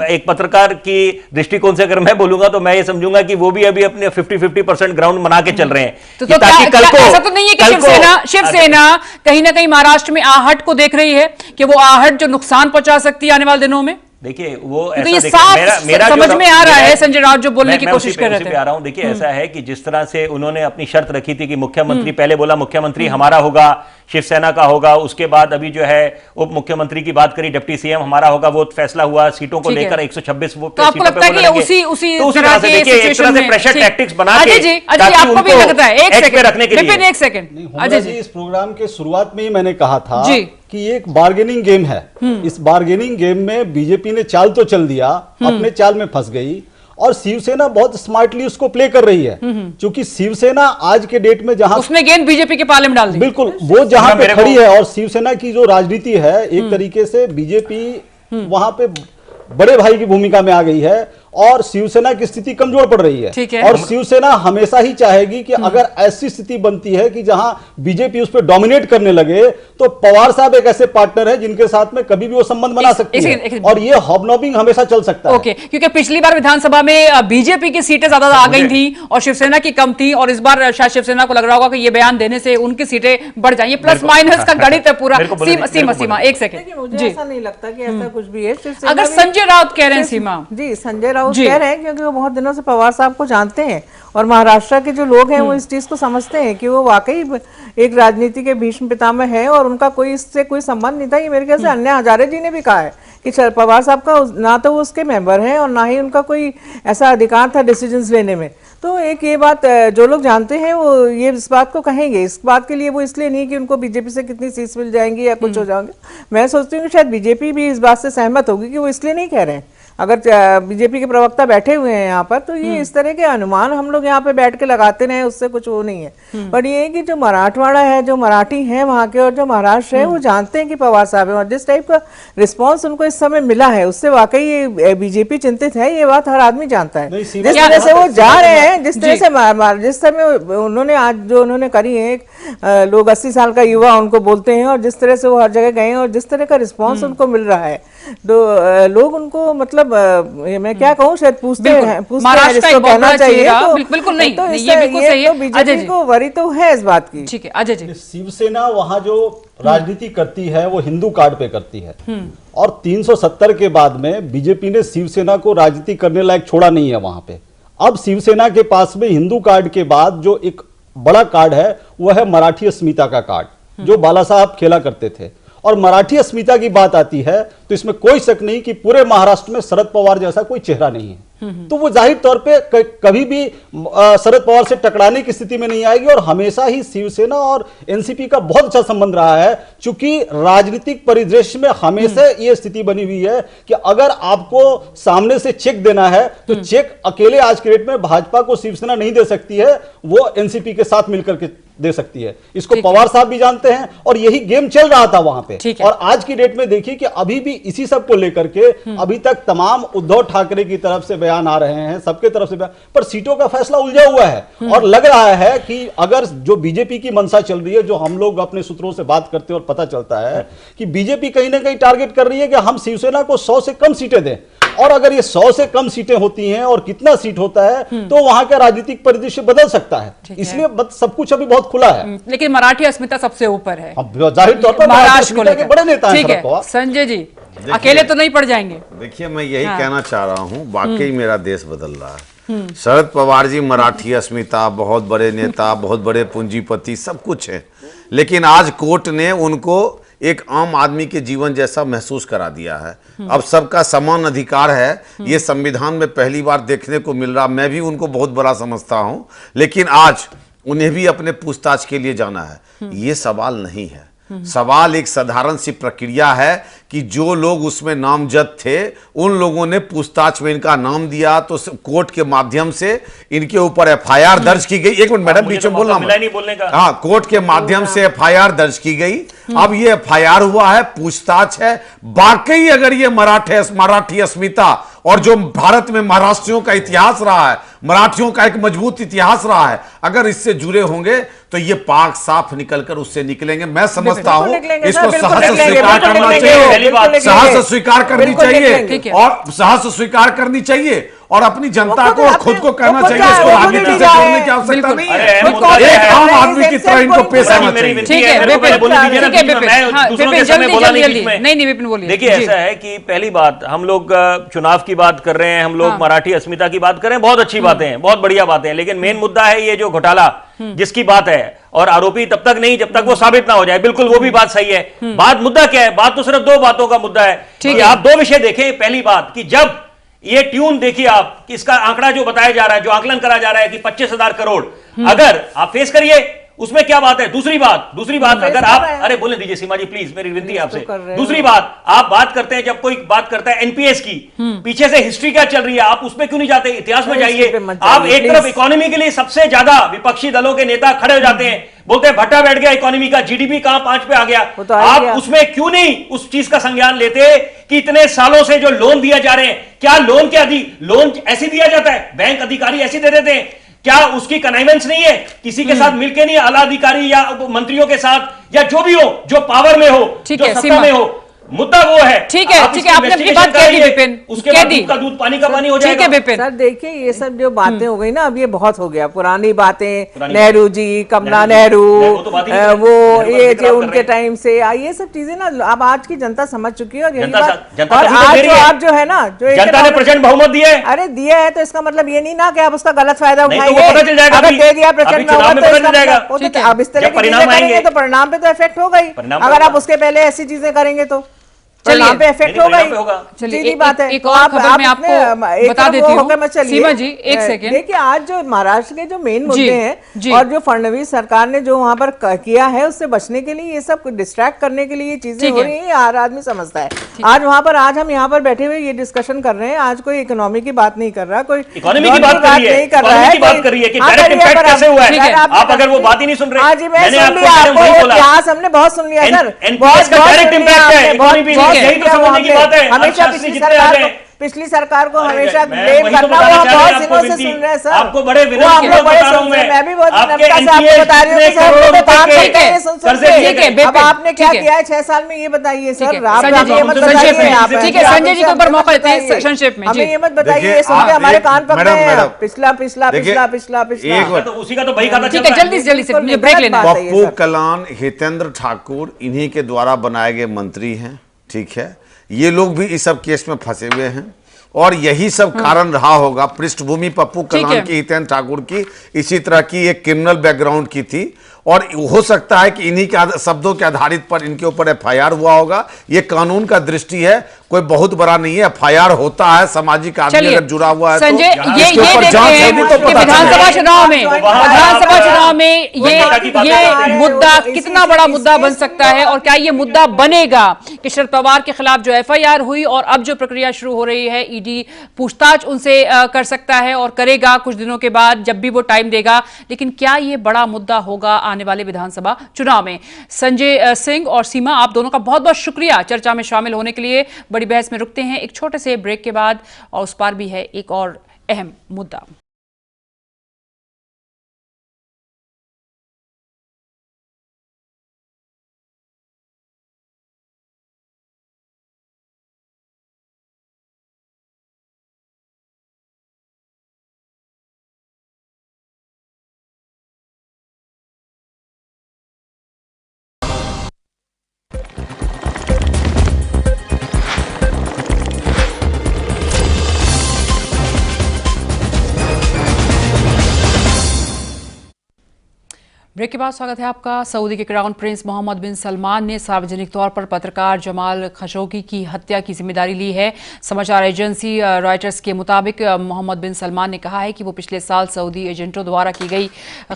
एक पत्रकार की दृष्टिकोण से अगर मैं बोलूंगा तो मैं ये समझूंगा कि वो भी अभी अपने 50-50% ग्राउंड बना के चल रहे हैं तो ताकि कल को ऐसा तो नहीं है कि शिवसेना कहीं ना कहीं महाराष्ट्र में आहट को देख रही है कि वो आहट जो नुकसान पहुंचा सकती है आने वाले दिनों में? देखिए वो तो ऐसा ये देखिए, मेरा समझ में आ रहा है संजय राउत जो बोलने की मैं कोशिश कर रहे थे। आ रहा हूं। देखिए ऐसा है कि जिस तरह से उन्होंने अपनी शर्त रखी थी कि मुख्यमंत्री, पहले बोला मुख्यमंत्री हमारा होगा, शिवसेना का होगा, उसके बाद अभी जो है उप मुख्यमंत्री की बात करी, डिप्टी सीएम हमारा होगा, वो फैसला हुआ सीटों को लेकर 126 वो तो आपको लगता है कि उसी तरह से देखिए एक तरह से प्रेशर टैक्टिक्स बना के आपको भी लगता है? एक सेकंड रखने के लिए, एक सेकंड अजय जी, इस प्रोग्राम के शुरुआत में ही मैंने कहा था कि एक बार्गेनिंग गेम है। इस बार्गेनिंग गेम में बीजेपी ने चाल तो चल दिया, अपने चाल में फंस गई और शिवसेना बहुत स्मार्टली उसको प्ले कर रही है, क्योंकि शिवसेना आज के डेट में जहां उसने गेंद बीजेपी के पाले में डाल दी, बिल्कुल वो जहां पे खड़ी है, और शिवसेना की जो राजनीति है एक तरीके से बीजेपी वहां पे बड़े भाई की भूमिका में आ गई है और शिवसेना की स्थिति कमजोर पड़ रही है। और शिवसेना हमेशा ही चाहेगी कि अगर ऐसी स्थिति बनती है कि जहां बीजेपी उस पर डोमिनेट करने लगे तो पवार साहब एक ऐसे पार्टनर है जिनके साथ में कभी भी वो संबंध बना सकती है और ये हॉबनॉबिंग हमेशा चल सकता है। ओके, क्योंकि पिछली बार विधानसभा में बीजेपी की सीटें ज्यादा आ गई थी और शिवसेना की कम थी, और इस बार शायद शिवसेना को लग रहा होगा कि ये बयान देने से उनकी सीटें बढ़ जाएंगी। प्लस माइनस का गणित है पूरा। सीमा एक सेकंड, मुझे ऐसा नहीं लगता कि ऐसा कुछ भी है। अगर संजय राउत कह रहे हैं, सीमा जी संजय राउत कह रहे हैं क्योंकि वो बहुत दिनों से पवार साहब को जानते हैं और महाराष्ट्र के जो लोग हैं वो इस चीज को समझते हैं कि वो वाकई एक राजनीति के भीष्म पितामह है और उनका कोई इससे कोई संबंध नहीं था। ये मेरे ख्याल से अन्य हजारे जी ने भी कहा है कि पवार साहब का ना तो वो उसके मेंबर हैं और ना ही उनका कोई ऐसा अधिकार था डिसीजंस लेने में। तो एक ये बात जो लोग जानते हैं वो ये इस बात को कहेंगे। इस बात के लिए वो इसलिए नहीं कि उनको बीजेपी से कितनी सीट्स मिल जाएंगी या कुछ हो जाएंगे। मैं सोचती हूँ कि शायद बीजेपी भी इस बात से सहमत होगी कि वो इसलिए नहीं कह रहे हैं। अगर बीजेपी के प्रवक्ता बैठे हुए हैं यहाँ पर तो ये इस तरह के अनुमान हम लोग यहाँ पे बैठ के लगाते रहे, उससे कुछ वो नहीं है। पर ये है कि जो मराठवाड़ा है, जो मराठी है वहाँ के और जो महाराष्ट्र है वो जानते हैं कि पवार साहब है और जिस टाइप का रिस्पांस उनको इस समय मिला है उससे वाकई ये बीजेपी चिंतित है। ये बात हर आदमी जानता है। जिस तरह से वो जा रहे हैं, जिस तरह से जिस समय उन्होंने आज जो उन्होंने करी है, लोग 80 साल का युवा उनको बोलते हैं और जिस तरह से वो हर जगह गए और जिस तरह का रिस्पांस उनको मिल रहा है तो लोग उनको मतलब मैं क्या कहूँ शायद पूछते हैं जिसको कहना चाहिए तो बिल्कुल नहीं, तो ये बिल्कुल सही है। बीजेपी को वरी तो है इस बात की। ठीक है अजय जी, शिवसेना वहां जो राजनीति करती है वो हिंदू कार्ड पे करती है और 370 के बाद में बीजेपी ने शिवसेना को राजनीति करने लायक छोड़ा नहीं है वहां पे। अब शिवसेना के पास में हिंदू कार्ड के बाद जो एक बड़ा कार्ड है वह है मराठी अस्मिता का कार्ड, जो बाला साहब खेला करते थे। और मराठी अस्मिता की बात आती है तो इसमें कोई शक नहीं कि पूरे महाराष्ट्र में शरद पवार जैसा कोई चेहरा नहीं है। तो वो जाहिर तौर पे कभी भी शरद पवार से टकराने की स्थिति में नहीं आएगी और हमेशा ही शिवसेना और एनसीपी का बहुत अच्छा संबंध रहा है, क्योंकि राजनीतिक परिदृश्य में हमेशा ये स्थिति बनी हुई है कि अगर आपको सामने से चेक देना है तो चेक अकेले आज के डेट में भाजपा को शिवसेना नहीं दे सकती है, वो एनसीपी के साथ मिलकर के दे सकती है। इसको पवार साहब भी जानते हैं और यही गेम चल रहा था वहां पे। और आज की डेट में देखिए कि अभी भी इसी सब को लेकर के अभी तक तमाम उद्धव ठाकरे की तरफ से बयान आ रहे हैं, सबके तरफ से बयान, पर सीटों का फैसला उलझा हुआ है और लग रहा है कि अगर जो बीजेपी की मंशा चल रही है, जो हम लोग अपने सूत्रों से बात करते हैं और पता चलता है कि बीजेपी कहीं ना कहीं टारगेट कर रही है कि हम शिवसेना को 100 से कम सीटें दें, और अगर ये 100 से कम सीटें होती हैं और कितना सीट होता है तो वहां का राजनीतिक परिदृश्य बदल सकता है। इसलिए सब कुछ अभी बहुत खुला है। लेकिन मराठी अस्मिता सबसे ऊपर है जाहिर तौर पर महाराष्ट्र को लेकर बड़े नेता हैं। ठीक है संजय जी, अकेले तो नहीं पड़ जाएंगे। देखिए मैं यही कहना चाह रहा हूं, वाकई मेरा देश बदल रहा है। शरद पवार जी मराठी अस्मिता, बहुत बड़े नेता, बहुत बड़े पूंजीपति, सब कुछ है, लेकिन आज कोर्ट ने उनको एक आम आदमी के जीवन जैसा महसूस करा दिया है। अब सबका समान अधिकार है, ये संविधान में पहली बार देखने को मिल रहा। मैं भी उनको बहुत बड़ा समझता हूं, लेकिन आज उन्हें भी अपने पूछताछ के लिए जाना है। ये सवाल नहीं है, सवाल एक साधारण सी प्रक्रिया है कि जो लोग उसमें नामजद थे उन लोगों ने पूछताछ में इनका नाम दिया तो कोर्ट के माध्यम से इनके ऊपर एफआईआर दर्ज की गई। एक मिनट मैडम, बीच में बोलना मत। हाँ, कोर्ट के माध्यम से एफआईआर दर्ज की गई। अब ये एफआईआर हुआ है, पूछताछ है। वाकई अगर ये मराठी अस्मिता और जो भारत में महाराष्ट्रियों का इतिहास रहा है, मराठियों का एक मजबूत इतिहास रहा है, अगर इससे जुड़े होंगे तो ये पाक साफ निकलकर उससे निकलेंगे। मैं समझता हूं इसको साहस से स्वीकार करना चाहिए, साहस से स्वीकार करनी चाहिए और साहस से स्वीकार करनी चाहिए और अपनी जनता को और खुद को कहना चाहिए इसको राजनीति से जोड़ने की आवश्यकता नहीं है। एक आम आदमी की तरह इनको पेश आना चाहिए। देखिए ऐसा है कि पहली बात, हम लोग चुनाव की बात कर रहे हैं, हम लोग मराठी अस्मिता की बात कर रहे हैं, बहुत अच्छी बातें हैं, बहुत बढ़िया बातें हैं, लेकिन मेन मुद्दा है ये जो घोटाला जिसकी बात है, और आरोपी तब तक नहीं जब तक वो साबित ना हो जाए। बिल्कुल वो भी बात सही है। बात मुद्दा क्या है? बात तो सिर्फ दो बातों का मुद्दा है कि आप दो विषय देखें। पहली बात कि जब ये ट्यून देखिए आप कि इसका आंकड़ा जो बताया जा रहा है, जो आकलन करा जा रहा है कि 25,000 करोड़, अगर आप फेस करिए उसमें क्या बात है। दूसरी बात अगर आप, अरे बोलने दीजिए सीमा जी प्लीज, मेरी विनती है आपसे। दूसरी बात, आप बात करते हैं, जब कोई बात करता है एनपीएस की, पीछे से हिस्ट्री क्या चल रही है आप उसमें क्यों नहीं जाते? इतिहास में जाइए। आप एक तरफ इकोनॉमी के लिए सबसे ज्यादा विपक्षी दलों के नेता खड़े हो जाते हैं, बोलते हैं भट्टा बैठ गया इकोनॉमी का, जीडीपी कहां 5 पे आ गया। आप उसमें क्यों नहीं उस चीज का संज्ञान लेते कि इतने सालों से जो लोन दिया जा रहे हैं, क्या लोन लोन ऐसे दिया जाता है? बैंक अधिकारी ऐसे दे देते हैं? क्या उसकी कनाइवेंस नहीं है? किसी के साथ मिलके नहीं, आला अधिकारी या मंत्रियों के साथ या जो भी हो, जो पावर में हो, जो सत्ता में हो, मुद्दा वो है। ठीक है, आपने अपनी बात कह दी विपिन, उसके बाद दूध का दूध पानी का पानी हो जाएगा। ठीक है विपिन सर, देखिए ये सब जो बातें हो गई ना, अब ये बहुत हो गया, पुरानी बातें, नेहरू जी, कमला नेहरू, वो ये जो उनके टाइम से ये सब चीजें ना अब आज की जनता समझ चुकी है। और यही बात, और आज आप जो है ना, जो जनता ने प्रचंड बहुमत दिया है, अरे दिया है, तो इसका मतलब ये नहीं ना कि आप उसका गलत फायदा उठाएंगे। अगर दे दिया प्रचंड बहुमत, अब इस तरह की चीजें करेंगे तो परिणाम पे तो इफेक्ट होगा ही। अगर आप उसके पहले ऐसी चीजें करेंगे तो परिणाम पे इफेक्ट होगा। चलिए बात है, एक और खबर मैं आपको बता देती हूँ सीमा जी, एक सेकंड। देखिए आज जो महाराष्ट्र के जो मेन मुद्दे हैं और जो फडणवीस सरकार ने जो वहां पर किया है, उससे बचने के लिए ये सब डिस्ट्रैक्ट करने के लिए ये चीजें हो रही है, हर आदमी समझता है। आज वहां पर, आज हम यहाँ पर बैठे हुए ये डिस्कशन कर रहे हैं, आज कोई इकोनॉमी की बात नहीं कर रहा, कोई इकोनॉमी की बात नहीं कर रहा है, बात कर रही है कि डायरेक्ट इंपैक्ट कैसे हुआ है। आप अगर वो बात ही नहीं सुन रहे, आज मैंने आपको इतिहास हमने बहुत सुन लिया सर, बहुत डायरेक्ट इंपैक्ट है, इकोनॉमी भी यही तो समझने की बात है। हमेशा पिछली सरकार को हमेशा ब्लेम करना, वो बहुत दिनों से सुन रहे हैं सर। आपको बड़े मैं भी बहुत विनम्रता से आपको बता रही हूँ सर, काम करते हैं सुन। अब आपने क्या किया है 6 साल में, ये बताइए सर। आप ये मत बताइए, ठीक है संजय जी को ऊपर मौका देते हैं संक्षेप में। हमें ये मत बताइए, ये सुन के हमारे कान पकड़े हैं, पिछला पिछला पिछला पिछला पिछला, उसी का तो भाई खाता। ठीक है, जल्दी से मुझे ब्रेक लेना है। पप्पू कलान, हितेंद्र ठाकुर इन्हीं के द्वारा बनाए गए मंत्री हैं, ठीक है। ये लोग भी इस सब केस में फंसे हुए हैं और यही सब कारण रहा होगा। पृष्ठभूमि पप्पू कलान की, हितेंद्र ठाकुर की इसी तरह की एक क्रिमिनल बैकग्राउंड की थी और हो सकता है कि इन्हीं के शब्दों के आधारित पर इनके ऊपर एफआईआर हुआ होगा। ये कानून का दृष्टि है, कोई बहुत बड़ा नहीं है। एफआईआर होता है, सामाजिक आदमी अगर जुड़ा हुआ है तो संजय, ये देखते हैं कि विधानसभा चुनाव में ये मुद्दा कितना बड़ा मुद्दा बन सकता है और क्या ये मुद्दा बनेगा कि शरद पवार के खिलाफ जो एफआईआर हुई और अब जो प्रक्रिया शुरू हो रही है, ईडी पूछताछ उनसे कर सकता है और करेगा कुछ दिनों के बाद जब भी वो टाइम देगा, लेकिन क्या ये बड़ा मुद्दा होगा आने वाले विधानसभा चुनाव में? संजय सिंह और सीमा, आप दोनों का बहुत बहुत शुक्रिया चर्चा में शामिल होने के लिए। बड़ी बहस में रुकते हैं एक छोटे से ब्रेक के बाद और उस पार भी है एक और अहम मुद्दा। ब्रेक के बाद स्वागत है आपका। सऊदी के क्राउन प्रिंस मोहम्मद बिन सलमान ने सार्वजनिक तौर पर पत्रकार जमाल खशोगी की हत्या की जिम्मेदारी ली है। समाचार एजेंसी रॉयटर्स के मुताबिक मोहम्मद बिन सलमान ने कहा है कि वो पिछले साल सऊदी एजेंटों द्वारा की गई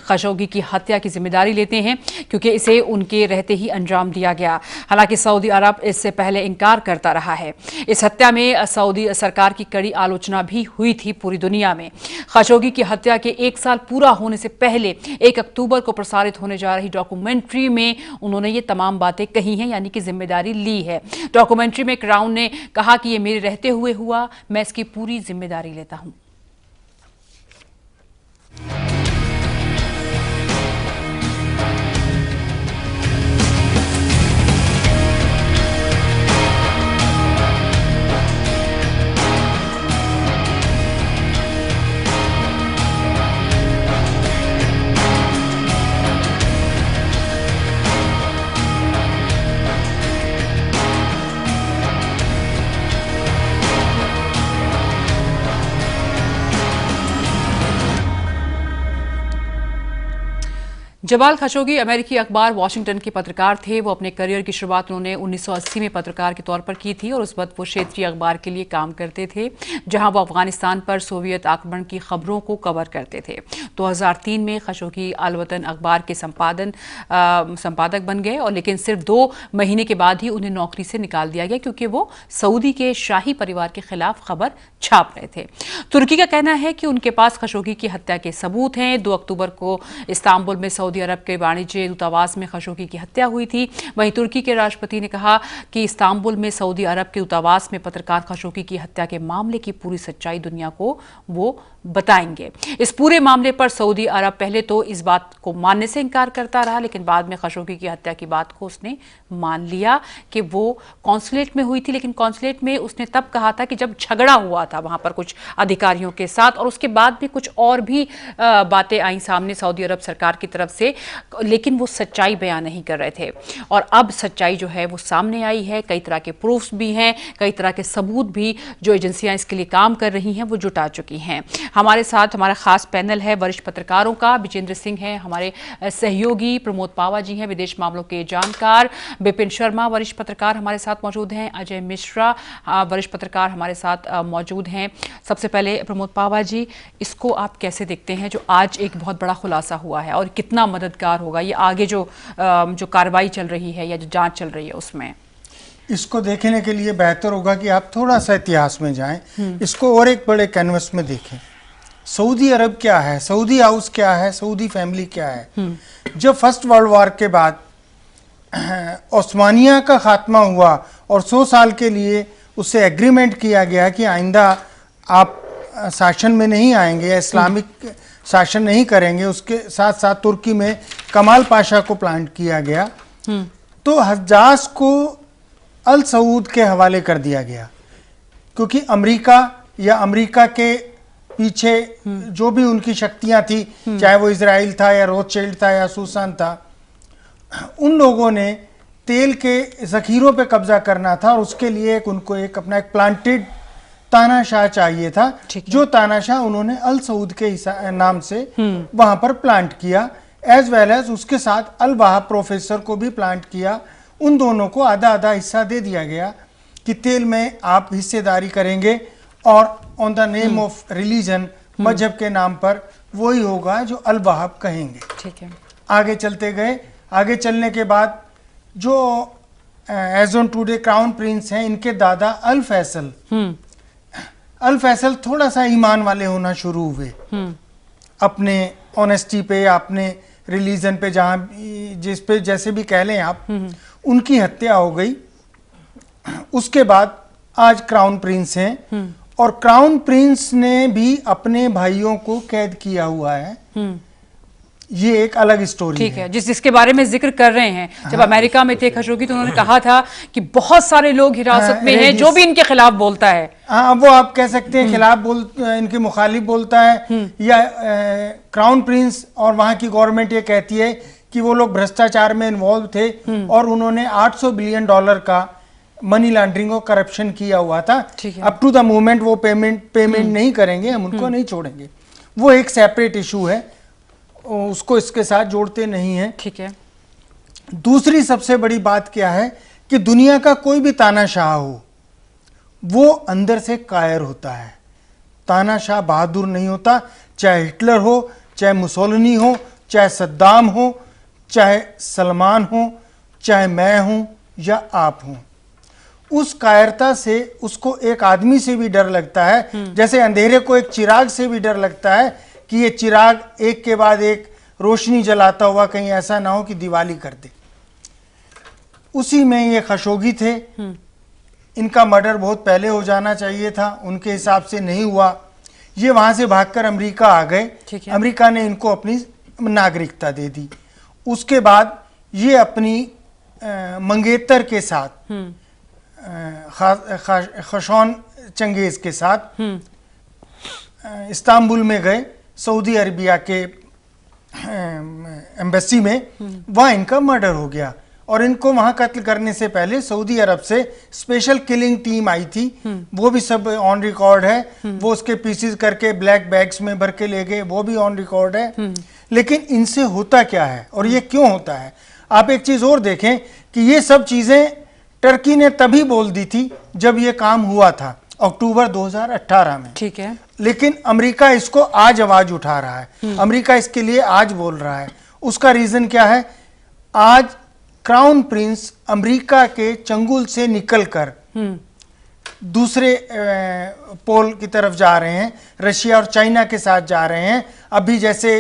खशोगी की हत्या की जिम्मेदारी लेते हैं क्योंकि इसे उनके रहते ही अंजाम दिया गया। हालांकि सऊदी अरब इससे पहले इनकार करता रहा है। इस हत्या में सऊदी सरकार की कड़ी आलोचना भी हुई थी पूरी दुनिया में। खशोगी की हत्या के 1 साल पूरा होने से पहले 1 अक्टूबर को प्रसारित होने जा रही डॉक्यूमेंट्री में उन्होंने ये तमाम बातें कही हैं, यानी कि जिम्मेदारी ली है। डॉक्यूमेंट्री में क्राउन ने कहा कि ये मेरे रहते हुए हुआ, मैं इसकी पूरी जिम्मेदारी लेता हूं। जमाल खशोगी अमेरिकी अखबार वॉशिंगटन के पत्रकार थे। वो अपने करियर की शुरुआत उन्होंने 1980 में पत्रकार के तौर पर की थी और उस वक्त वो क्षेत्रीय अखबार के लिए काम करते थे, जहां वो अफगानिस्तान पर सोवियत आक्रमण की खबरों को कवर करते थे। 2003 में खशोगी अल वतन अखबार के संपादक बन गए और लेकिन सिर्फ 2 महीने के बाद ही उन्हें नौकरी से निकाल दिया गया, क्योंकि वो सऊदी के शाही परिवार के खिलाफ खबर छाप रहे थे। तुर्की का कहना है कि उनके पास खशोगी की हत्या के सबूत हैं। 2 अक्टूबर को इस्तांबुल में सऊदी अरब के वाणिज्य दूतावास में खशोगी की हत्या हुई थी। वहीं तुर्की के राष्ट्रपति ने कहा कि इस्तांबुल में सऊदी अरब के दूतावास में पत्रकार खशोगी की हत्या के मामले की पूरी सच्चाई दुनिया को वो बताएंगे। इस पूरे मामले पर सऊदी अरब पहले तो इस बात को मानने से इनकार करता रहा, लेकिन बाद में खशोगी की हत्या की बात को उसने मान लिया कि वो कॉन्सुलेट में हुई थी। लेकिन कॉन्सुलेट में उसने तब कहा था कि जब झगड़ा हुआ था वहां पर कुछ अधिकारियों के साथ, और उसके बाद भी कुछ और भी बातें आई सामने सऊदी अरब सरकार की तरफ से, लेकिन वो सच्चाई बयान नहीं कर रहे थे। और अब सच्चाई जो है वो सामने आई है। कई तरह के प्रूफ्स भी हैं, कई तरह के सबूत भी जो एजेंसियां इसके लिए काम कर रही हैं वो जुटा चुकी हैं। हमारे साथ हमारा खास पैनल है वरिष्ठ पत्रकारों का। विजेंद्र सिंह हैं हमारे सहयोगी, प्रमोद पावा जी हैं विदेश मामलों के जानकार, बिपिन शर्मा वरिष्ठ पत्रकार हमारे साथ मौजूद हैं, अजय मिश्रा वरिष्ठ पत्रकार हमारे साथ मौजूद हैं। सबसे पहले प्रमोद पावा जी, इसको आप कैसे देखते हैं जो आज एक बहुत बड़ा खुलासा हुआ है, और कितना मददगार होगा ये आगे जो कार्रवाई चल रही है या जो जांच चल रही है उसमें? इसको देखने के लिए बेहतर होगा कि आप थोड़ा सा इतिहास में जाएं, इसको और एक बड़े कैनवस में देखें। सऊदी अरब क्या है, सऊदी हाउस क्या है, सऊदी फैमिली क्या है। जब फर्स्ट वर्ल्ड वॉर के बाद ओस्मानिया का खात्मा हुआ और 100 साल के लिए उससे एग्रीमेंट किया गया कि आइंदा आप शासन में नहीं आएंगे या इस्लामिक शासन नहीं करेंगे, उसके साथ साथ तुर्की में कमाल पाशा को प्लांट किया गया, तो हज्जाज को अल सऊद के हवाले कर दिया गया, क्योंकि अमेरिका या अमेरिका के पीछे जो भी उनकी शक्तियां थी, चाहे वो इजराइल था या रोथशिल्ड था या सूसान था, उन लोगों ने तेल के जखीरों पे कब्जा करना था और उसके लिए उनको एक अपना एक प्लांटेड तानाशाह चाहिए था, जो तानाशाह उन्होंने अल सऊद के नाम से वहां पर प्लांट किया, एज वेल एज उसके साथ अल वहाब प्रोफेसर को भी प्लांट किया। उन दोनों को आधा आधा हिस्सा दे दिया गया कि तेल में आप हिस्सेदारी करेंगे और on the name of religion, मजहब के नाम पर वही होगा जो अल वहाब कहेंगे। ठीक है। आगे चलते गए, आगे चलने के बाद जो as on today crown prince हैं, इनके दादा अल फैसल थोड़ा सा ईमान वाले होना शुरू हुए, अपने ऑनेस्टी पे या अपने रिलीजन पे, जहां जिस पे जैसे भी कह लें आप, उनकी हत्या हो गई। उसके बाद आज क्राउन प्रिंस हैं और क्राउन प्रिंस ने भी अपने भाइयों को कैद किया हुआ है। ये एक अलग स्टोरी ठीक है, जिसके बारे में जिक्र कर रहे हैं। जब अमेरिका में थे खशोगी तो उन्होंने कहा था कि बहुत सारे लोग हिरासत में हैं जो भी इनके खिलाफ बोलता है। हाँ, वो आप कह सकते हैं खिलाफ इनके मुखालिफ बोलता है, या क्राउन प्रिंस और वहां की गवर्नमेंट ये कहती है कि वो लोग भ्रष्टाचार में इन्वॉल्व थे और उन्होंने $800 बिलियन का मनी लॉन्ड्रिंग और करप्शन किया हुआ था। अप टू द मोमेंट वो पेमेंट नहीं करेंगे, हम उनको नहीं छोड़ेंगे। वो एक सेपरेट इशू है, उसको इसके साथ जोड़ते नहीं हैं। ठीक है। दूसरी सबसे बड़ी बात क्या है कि दुनिया का कोई भी तानाशाह हो, वो अंदर से कायर होता है। तानाशाह बहादुर नहीं होता, चाहे हिटलर हो, चाहे मुसोलिनी हो, चाहे सद्दाम हो, चाहे सलमान हो, चाहे मैं हूं या आप हों। उस कायरता से उसको एक आदमी से भी डर लगता है, जैसे अंधेरे को एक चिराग से भी डर लगता है कि ये चिराग एक के बाद एक रोशनी जलाता हुआ कहीं ऐसा ना हो कि दिवाली कर दे। उसी में ये खशोगी थे। इनका मर्डर बहुत पहले हो जाना चाहिए था, उनके हिसाब से नहीं हुआ। ये वहां से भागकर अमेरिका आ गए। अमेरिका ने इनको अपनी नागरिकता दे दी। उसके बाद ये अपनी मंगेतर के साथ खशौन चंगेज के साथ इस्तांबुल में गए, सऊदी अरबिया के एम्बेसी में। वहाँ इनका मर्डर हो गया और इनको वहाँ कत्ल करने से पहले सऊदी अरब से स्पेशल किलिंग टीम आई थी। वो भी सब ऑन रिकॉर्ड है। वो उसके पीसेस करके ब्लैक बैग्स में भर के ले गए, वो भी ऑन रिकॉर्ड है। लेकिन इनसे होता क्या है और ये क्यों होता है? आप एक चीज और देखें कि ये सब चीजें टर्की ने तभी बोल दी थी जब ये काम हुआ था, अक्टूबर 2018 में। ठीक है। लेकिन अमेरिका इसको आज आवाज उठा रहा है, अमेरिका इसके लिए आज बोल रहा है। उसका रीजन क्या है? आज क्राउन प्रिंस अमेरिका के चंगुल से निकलकर दूसरे पोल की तरफ जा रहे हैं, रशिया और चाइना के साथ जा रहे हैं। अभी जैसे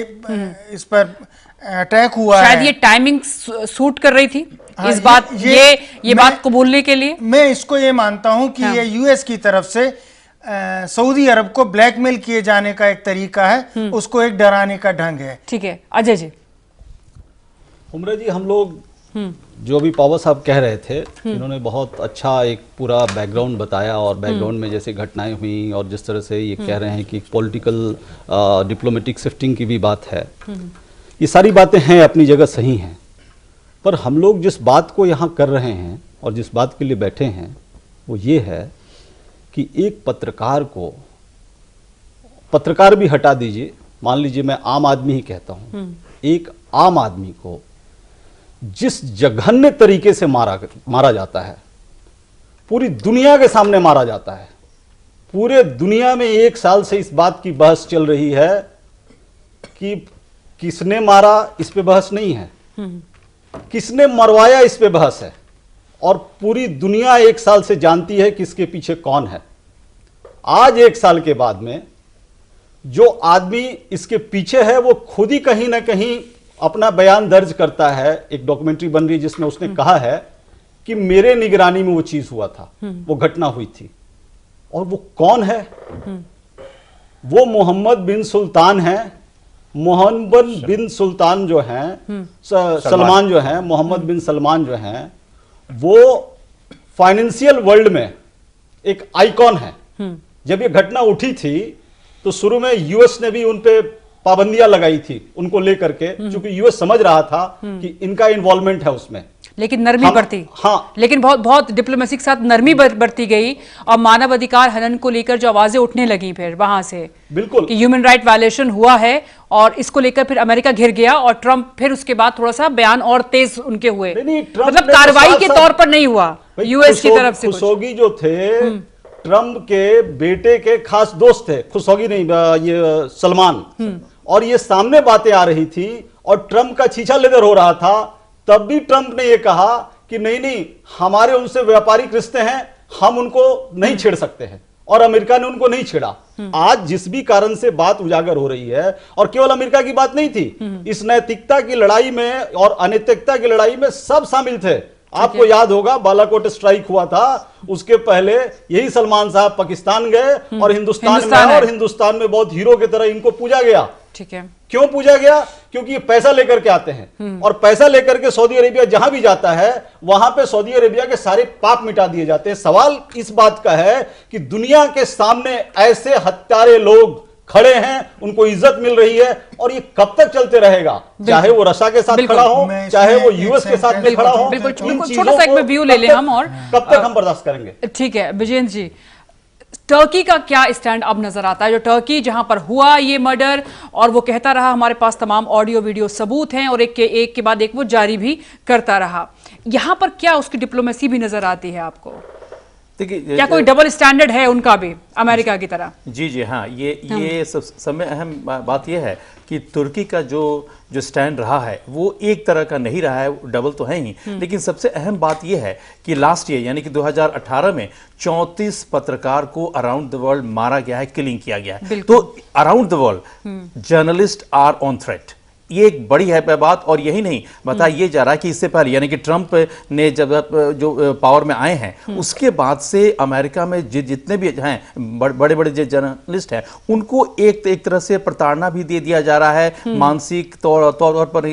इस पर अटैक हुआ शायद है, ये टाइमिंग सूट कर रही थी। हाँ, इस बात ये बात को बोलने के लिए मैं इसको ये मानता हूं कि ये यूएस की तरफ से सऊदी अरब को ब्लैकमेल किए जाने का एक तरीका है, उसको एक डराने का ढंग है। ठीक है। अजय जी। उमरा जी, हम लोग जो अभी पॉवर साहब कह रहे थे, इन्होंने बहुत अच्छा एक पूरा बैकग्राउंड बताया और बैकग्राउंड में जैसे घटनाएं हुई और जिस तरह से ये कह रहे हैं कि पॉलिटिकल डिप्लोमेटिक शिफ्टिंग की भी बात है, ये सारी बातें हैं, अपनी जगह सही हैं। पर हम लोग जिस बात को यहाँ कर रहे हैं और जिस बात के लिए बैठे हैं वो ये है कि एक पत्रकार को, पत्रकार भी हटा दीजिए, मान लीजिए मैं आम आदमी ही कहता हूँ, एक आम आदमी को जिस जघन्य तरीके से मारा जाता है, पूरी दुनिया के सामने मारा जाता है। पूरे दुनिया में 1 साल से इस बात की बहस चल रही है कि किसने मारा, इस पे बहस नहीं है, किसने मरवाया इस पे बहस है। और पूरी दुनिया 1 साल से जानती है कि इसके पीछे कौन है। आज 1 साल के बाद में जो आदमी इसके पीछे है वो खुद ही कहीं ना कहीं अपना बयान दर्ज करता है। एक डॉक्यूमेंट्री बन रही जिसमें उसने कहा है कि मेरे निगरानी में वो चीज हुआ था, वो घटना हुई थी। और वो कौन है? वो मोहम्मद बिन सुल्तान है। मोहम्मद बिन सुल्तान जो हैं, सलमान जो हैं, मोहम्मद बिन सलमान जो हैं, वो फाइनेंशियल वर्ल्ड में एक आइकॉन है। जब ये घटना उठी थी तो शुरू में यूएस ने भी उन पे पाबंदियां लगाई थी उनको लेकर के, क्योंकि यूएस समझ रहा था कि इनका इन्वॉल्वमेंट है उसमें। लेकिन नरमी बरती। हाँ, लेकिन बहुत डिप्लोमेसी के साथ नरमी बरती गई और मानव अधिकार हनन को लेकर जो आवाजें उठने लगी फिर वहां से, बिल्कुल, कि ह्यूमन राइट वायलेशन हुआ है और इसको लेकर फिर अमेरिका घिर गया और ट्रंप फिर उसके बाद थोड़ा सा बयान और तेज उनके हुए। मतलब कार्रवाई के तौर पर नहीं हुआ यूएस की तरफ से। खुशोगी जो थे ट्रंप के बेटे के खास दोस्त थे, खुशोगी नहीं, ये सलमान। और ये सामने बातें आ रही थी और ट्रंप का छीछा लेदर हो रहा था। तब भी ट्रंप ने यह कहा कि नहीं, हमारे उनसे व्यापारिक रिश्ते हैं, हम उनको नहीं छेड़ सकते हैं। और अमेरिका ने उनको नहीं छेड़ा। आज जिस भी कारण से बात उजागर हो रही है, और केवल अमेरिका की बात नहीं थी, इस नैतिकता की लड़ाई में और अनैतिकता की लड़ाई में सब शामिल थे। आपको याद होगा बालाकोट स्ट्राइक हुआ था, उसके पहले यही सलमान साहब पाकिस्तान गए और हिंदुस्तान में, और हिंदुस्तान में बहुत हीरो की तरह इनको पूजा गया। ठीक है। क्यों पूजा गया? क्योंकि ये पैसा लेकर के आते हैं और पैसा लेकर के सऊदी अरेबिया जहां भी जाता है वहां पे सऊदी अरेबिया के सारे पाप मिटा दिए जाते हैं। सवाल इस बात का है कि दुनिया के सामने ऐसे हत्यारे लोग खड़े हैं, उनको इज्जत मिल रही है, और ये कब तक चलते रहेगा? चाहे वो रशिया के साथ खड़ा हो, चाहे वो यूएस के साथ में खड़ा हो। छोटा सा एक व्यू ले लें हम, और कब तक हम बर्दाश्त करेंगे? ठीक है विजेंद्र जी, टर्की का क्या स्टैंड अब नजर आता है? जो टर्की जहां पर हुआ ये मर्डर, और वो कहता रहा हमारे पास तमाम ऑडियो वीडियो सबूत हैं, और एक के बाद एक वो जारी भी करता रहा। यहां पर क्या उसकी डिप्लोमेसी भी नजर आती है आपको? देखिए, क्या कोई डबल स्टैंडर्ड है उनका भी अमेरिका की तरह? जी हाँ, ये सब अहम बात यह है कि तुर्की का जो स्टैंड रहा है वो एक तरह का नहीं रहा है, डबल तो है ही। लेकिन सबसे अहम बात यह है कि लास्ट ईयर यानी कि 2018 में 34 पत्रकार को अराउंड द वर्ल्ड मारा गया है, किलिंग किया गया है। तो around the world journalist are on threat. ये एक बड़ी है बात। और यही नहीं बता ये जा रहा है कि इससे पहले यानी कि ट्रंप ने जब जो पावर में आए हैं उसके बाद से अमेरिका में जितने भी हैं बड़े बड़े जो जर्नलिस्ट हैं उनको एक तरह से प्रताड़ना भी दे दिया जा रहा है, मानसिक तौर पर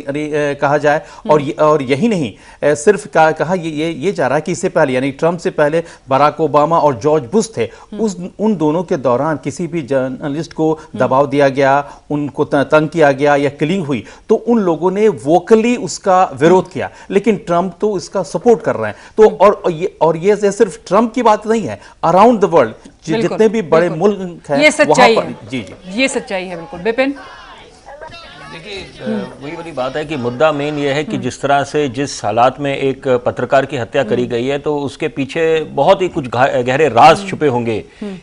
कहा जाए। और यही नहीं सिर्फ कहा ये जा रहा है कि इससे पहले यानी ट्रंप से पहले बराक ओबामा और जॉर्ज बुश थे, उन दोनों के दौरान किसी भी जर्नलिस्ट को दबाव दिया गया, उनको तंग किया गया या किलिंग हुई तो उन लोगों ने वोकली उसका विरोध किया। लेकिन ट्रंप तो इसका सपोर्ट कर रहे हैं। तो और ये सिर्फ ट्रंप की बात नहीं है, अराउंड द वर्ल्ड जितने भी बड़े मुल्क हैं ये सच्चाई वहां है। पर जी ये सच्चाई है बिल्कुल। विपिन, देखिए वही वाली बात है कि मुद्दा मेन ये है कि जिस तरह से जिस हालात में एक पत्रकार की हत्या करी गई है तो उसके पीछे बहुत ही कुछ गहरे राज छुपे होंगे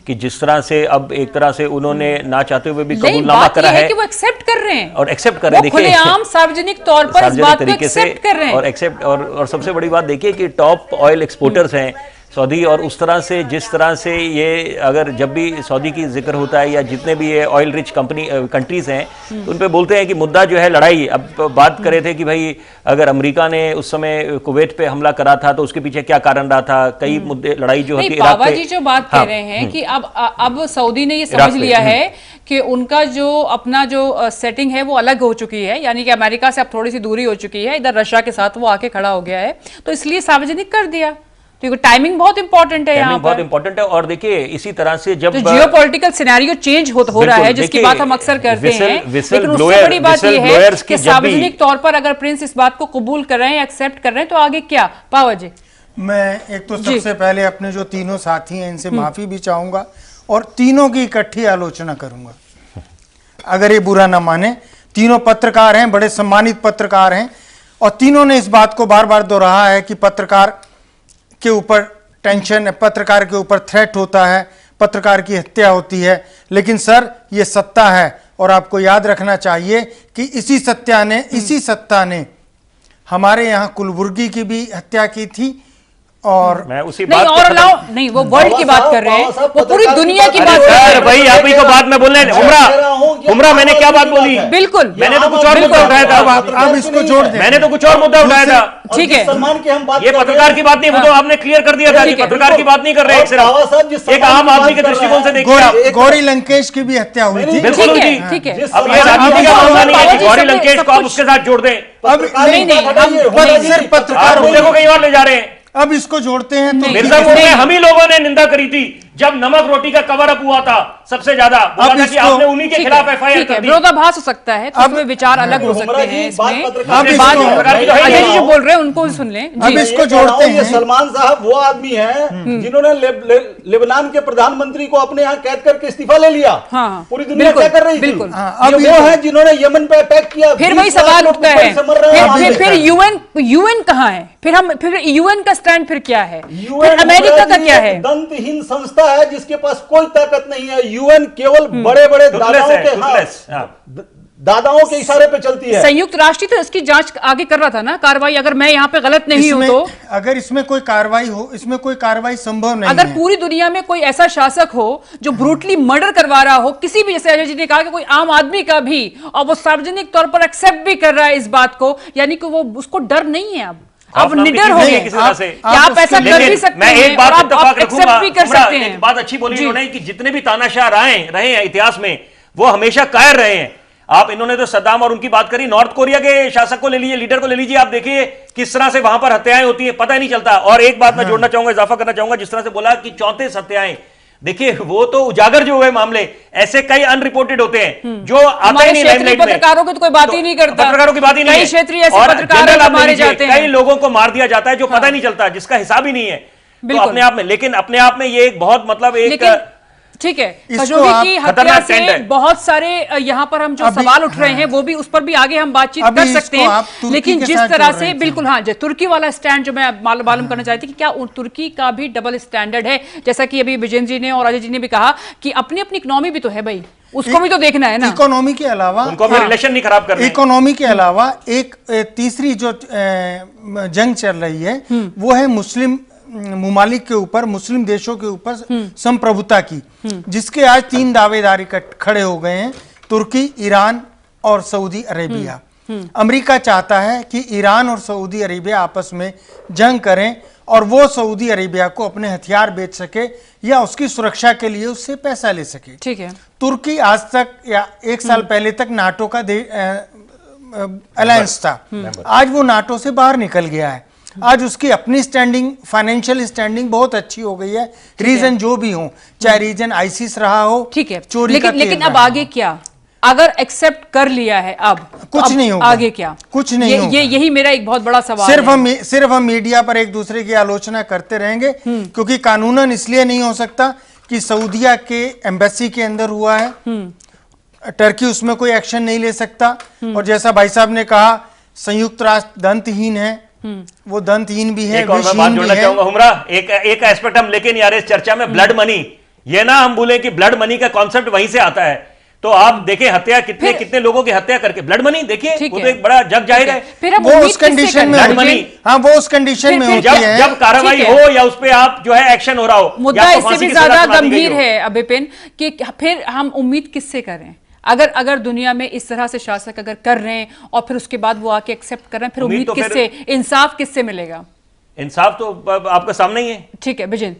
कि जिस तरह से अब एक तरह से उन्होंने ना चाहते हुए भी कबूलनामा करा है कि वो एक्सेप्ट कर रहे हैं और एक्सेप्ट कर रहे हैं। देखिए खुलेआम सार्वजनिक तौर पर इस बात को एक्सेप्ट कर रहे हैं और एक्सेप्ट और सबसे बड़ी बात देखिए कि टॉप ऑयल एक्सपोर्टर्स हैं सऊदी, और उस तरह से जिस तरह से ये अगर जब भी सऊदी की जिक्र होता है या जितने भी ये ऑयल रिच कंट्रीज हैं तो उन पे बोलते हैं कि मुद्दा जो है लड़ाई। अब बात करे थे कि भाई अगर अमेरिका ने उस समय कुवैत पे हमला करा था तो उसके पीछे क्या कारण रहा था, कई मुद्दे लड़ाई जो होती है बाबा जी जो बात कह रहे हैं कि अब सऊदी ने ये समझ लिया है कि उनका जो अपना जो सेटिंग है वो अलग हो चुकी है, यानी कि अमेरिका से अब थोड़ी सी दूरी हो चुकी है, इधर रशिया के साथ वो आके खड़ा हो गया है तो इसलिए सार्वजनिक कर दिया। क्योंकि टाइमिंग बहुत इंपॉर्टेंट है, यहाँ बहुत इंपॉर्टेंट है। और देखिए इसी तरह से जब जियोपॉलिटिकल सिनेरियो चेंज हो रहा है जिसकी बात हम अक्सर करते हैं, लेकिन उससे बड़ी बात यह है कि सार्वजनिक तौर पर अगर प्रिंस इस बात को कबूल कर रहे हैं, एक्सेप्ट कर रहे हैं तो आगे क्या? पावर जी, मैं एक तो सबसे पहले अपने जो तीनों साथी हैं इनसे माफी भी चाहूंगा और तीनों की इकट्ठी आलोचना करूंगा अगर ये बुरा ना माने। तीनों पत्रकार हैं, बड़े सम्मानित पत्रकार हैं और तीनों ने इस बात को बार बार दोहराया है कि पत्रकार के ऊपर टेंशन है, पत्रकार के ऊपर थ्रेट होता है, पत्रकार की हत्या होती है। लेकिन सर ये सत्ता है और आपको याद रखना चाहिए कि इसी सत्ता ने हमारे यहाँ कुलबुर्गी की भी हत्या की थी और मैं उसी नहीं, बात और नहीं वो वर्ल्ड की बात कर रहे हैं, वो पूरी दुनिया की बात कर रहे हैं। भाई आप ही को बात में बोल रहे हैं। उमरा मैंने क्या बात बोली? बिल्कुल, मैंने तो कुछ और मुद्दा उठाया था। आप इसको जोड़ दें। मैंने तो कुछ और मुद्दा उठाया था। ठीक है, ये पत्रकार की बात नहीं, वो तो आपने क्लियर कर दिया था कि पत्रकार की बात नहीं कर रहे, सिर्फ एक आम आदमी के दृष्टिकोण से देखिए। गौरी लंकेश की भी हत्या हुई थी। बिल्कुल ठीक है। अब ये राजनीति का मामला नहीं है कि गौरी लंकेश को आप उसके साथ जोड़ दें। अब सिर्फ पत्रकार मुद्दे को कहीं और ले जा रहे हैं। अब इसको जोड़ते हैं तो मिर्जापुर में हम ही लोगों ने निंदा करी थी जब नमक रोटी का कवर अप हुआ था सबसे ज्यादा। आपने उन्हीं के खिलाफ एफआईआर कर दी। विरोधाभास हो सकता है तो उसमें विचार अलग हो सकते हैं। इसमें अजय जी जो बोल रहे हैं उनको सुन लें। अब इसको जोड़ते हैं। सलमान साहब वो आदमी हैं जिन्होंने लेबनान के प्रधानमंत्री को अपने यहाँ कैद करके इस्तीफा ले लिया। पूरी दुनिया क्या कर रही थी? बिल्कुल, अब वो है जिन्होंने यमन पे अटैक किया। फिर वही सवाल उठता है, फिर यूएन कहाँ है? फिर यूएन का स्टैंड फिर क्या है? फिर अमेरिका का क्या है? दंतहीन संस्था है जिसके पास कोई ताकत नहीं है। यूएन केवल बड़े बड़े दादाओं के इशारे पे चलती है। संयुक्त राष्ट्र तो इसकी जांच आगे कर रहा था ना, कार्रवाई। अगर मैं यहाँ पे गलत नहीं हूं तो अगर इसमें कोई कार्रवाई हो, इसमें कोई कार्रवाई संभव नहीं अगर है। पूरी दुनिया में कोई ऐसा शासक हो जो ब्रूटली मर्डर करवा रहा हो किसी भी, जैसे अजय जी ने कहा कि कोई आम आदमी का भी, और वो सार्वजनिक तौर पर एक्सेप्ट भी कर रहा है इस बात को, यानी कि वो उसको डर नहीं है। अब निडर हो गए किसी तरह से आप ऐसा कर भी सकते हैं। मैं एक बात इत्तेफाक रखूंगा, भी कर सकते हैं। एक बात अच्छी बोली इन्होंने कि जितने भी तानाशाह रहे हैं इतिहास में वो हमेशा कायर रहे हैं। आप इन्होंने तो सद्दाम और उनकी बात करी, नॉर्थ कोरिया के शासक को ले लीजिए, लीडर को ले लीजिए, आप देखिए किस तरह से वहां पर हत्याएं होती हैं, पता ही नहीं चलता। और एक बात मैं जोड़ना चाहूंगा, इजाफा करना चाहूंगा, जिस तरह से बोला कि 34 हत्याएं, देखिए वो तो उजागर जो हुए मामले, ऐसे कई अनरिपोर्टेड होते हैं जो आते ही नहीं लाइमलाइट में। पत्रकारों की तो कोई बात ही नहीं करता, पत्रकारों की बात ही नहीं है। कई क्षेत्रीय ऐसे पत्रकार मारे जाते हैं, कई लोगों को मार दिया जाता है जो पता नहीं चलता, जिसका हिसाब ही नहीं है। तो अपने आप में, लेकिन अपने आप में ये एक बहुत मतलब एक ठीक है, खशोगी की हत्या से बहुत सारे यहाँ पर हम जो सवाल उठ रहे हैं वो भी, उस पर भी आगे हम बातचीत कर सकते हैं। लेकिन जिस तरह से बिल्कुल हाँ, तुर्की वाला स्टैंड जो मैं मालूम करना चाहती थी कि क्या तुर्की का भी डबल स्टैंडर्ड है? जैसा कि अभी विजेंद्र जी ने और अजय जी ने भी कहा कि अपनी अपनी इकोनॉमी भी तो है भाई, उसको भी तो देखना है ना। इकोनॉमी के अलावा उनको भी रिलेशन नहीं खराब करना। इकोनॉमी के अलावा एक तीसरी जो जंग चल रही है वो है मुस्लिम मुमालिक के ऊपर, मुस्लिम देशों के ऊपर संप्रभुता की, जिसके आज 3 दावेदारी खड़े हो गए हैं, तुर्की, ईरान और सऊदी अरेबिया। अमेरिका चाहता है कि ईरान और सऊदी अरेबिया आपस में जंग करें और वो सऊदी अरेबिया को अपने हथियार बेच सके या उसकी सुरक्षा के लिए उससे पैसा ले सके। ठीक है। तुर्की आज तक या एक साल पहले तक नाटो का अलायंस था, आज वो नाटो से बाहर निकल गया है। आज उसकी अपनी स्टैंडिंग, फाइनेंशियल स्टैंडिंग बहुत अच्छी हो गई है। रीजन जो भी हो, चाहे रीजन आईसिस रहा हो, ठीक है, चोरी लेकिन अब आगे क्या? अगर एक्सेप्ट कर लिया है अब कुछ अब नहीं होगा, आगे क्या? कुछ नहीं होगा। यही मेरा एक बहुत बड़ा सवाल है। सिर्फ हम मीडिया पर एक दूसरे की आलोचना करते रहेंगे, क्योंकि कानूनन इसलिए नहीं हो सकता कि सऊदीया के एम्बेसी के अंदर हुआ है, टर्की उसमें कोई एक्शन नहीं ले सकता। और जैसा भाई साहब ने कहा, संयुक्त राष्ट्र दंतहीन है, वो दंतहीन भी है, एक और मैं बात जोड़ना चाहूंगा हुमरा, एक एस्पेक्ट हम लेके नहीं आ रहे इस चर्चा में, ब्लड मनी। ये ना हम बोले कि ब्लड मनी का कॉन्सेप्ट वहीं से आता है, तो आप देखें हत्या कितने लोगों की हत्या करके ब्लड मनी, देखिए वो तो एक बड़ा जग जाहिर है। फिर वो उस कंडीशन में ब्लड मनी, हाँ वो उस कंडीशन में होती है जब कार्रवाई हो या उस पे आप जो है एक्शन हो रहा हो। मुद्दा इससे भी ज्यादा गंभीर है विपिन, कि फिर हम उम्मीद किससे करें? अगर दुनिया में इस तरह से शासक अगर कर रहे हैं और फिर उसके बाद वो आके एक्सेप्ट कर रहे हैं, फिर उम्मीद किससे, इंसाफ किससे मिलेगा? इंसाफ तो आपके सामने ही है। ठीक है विजय,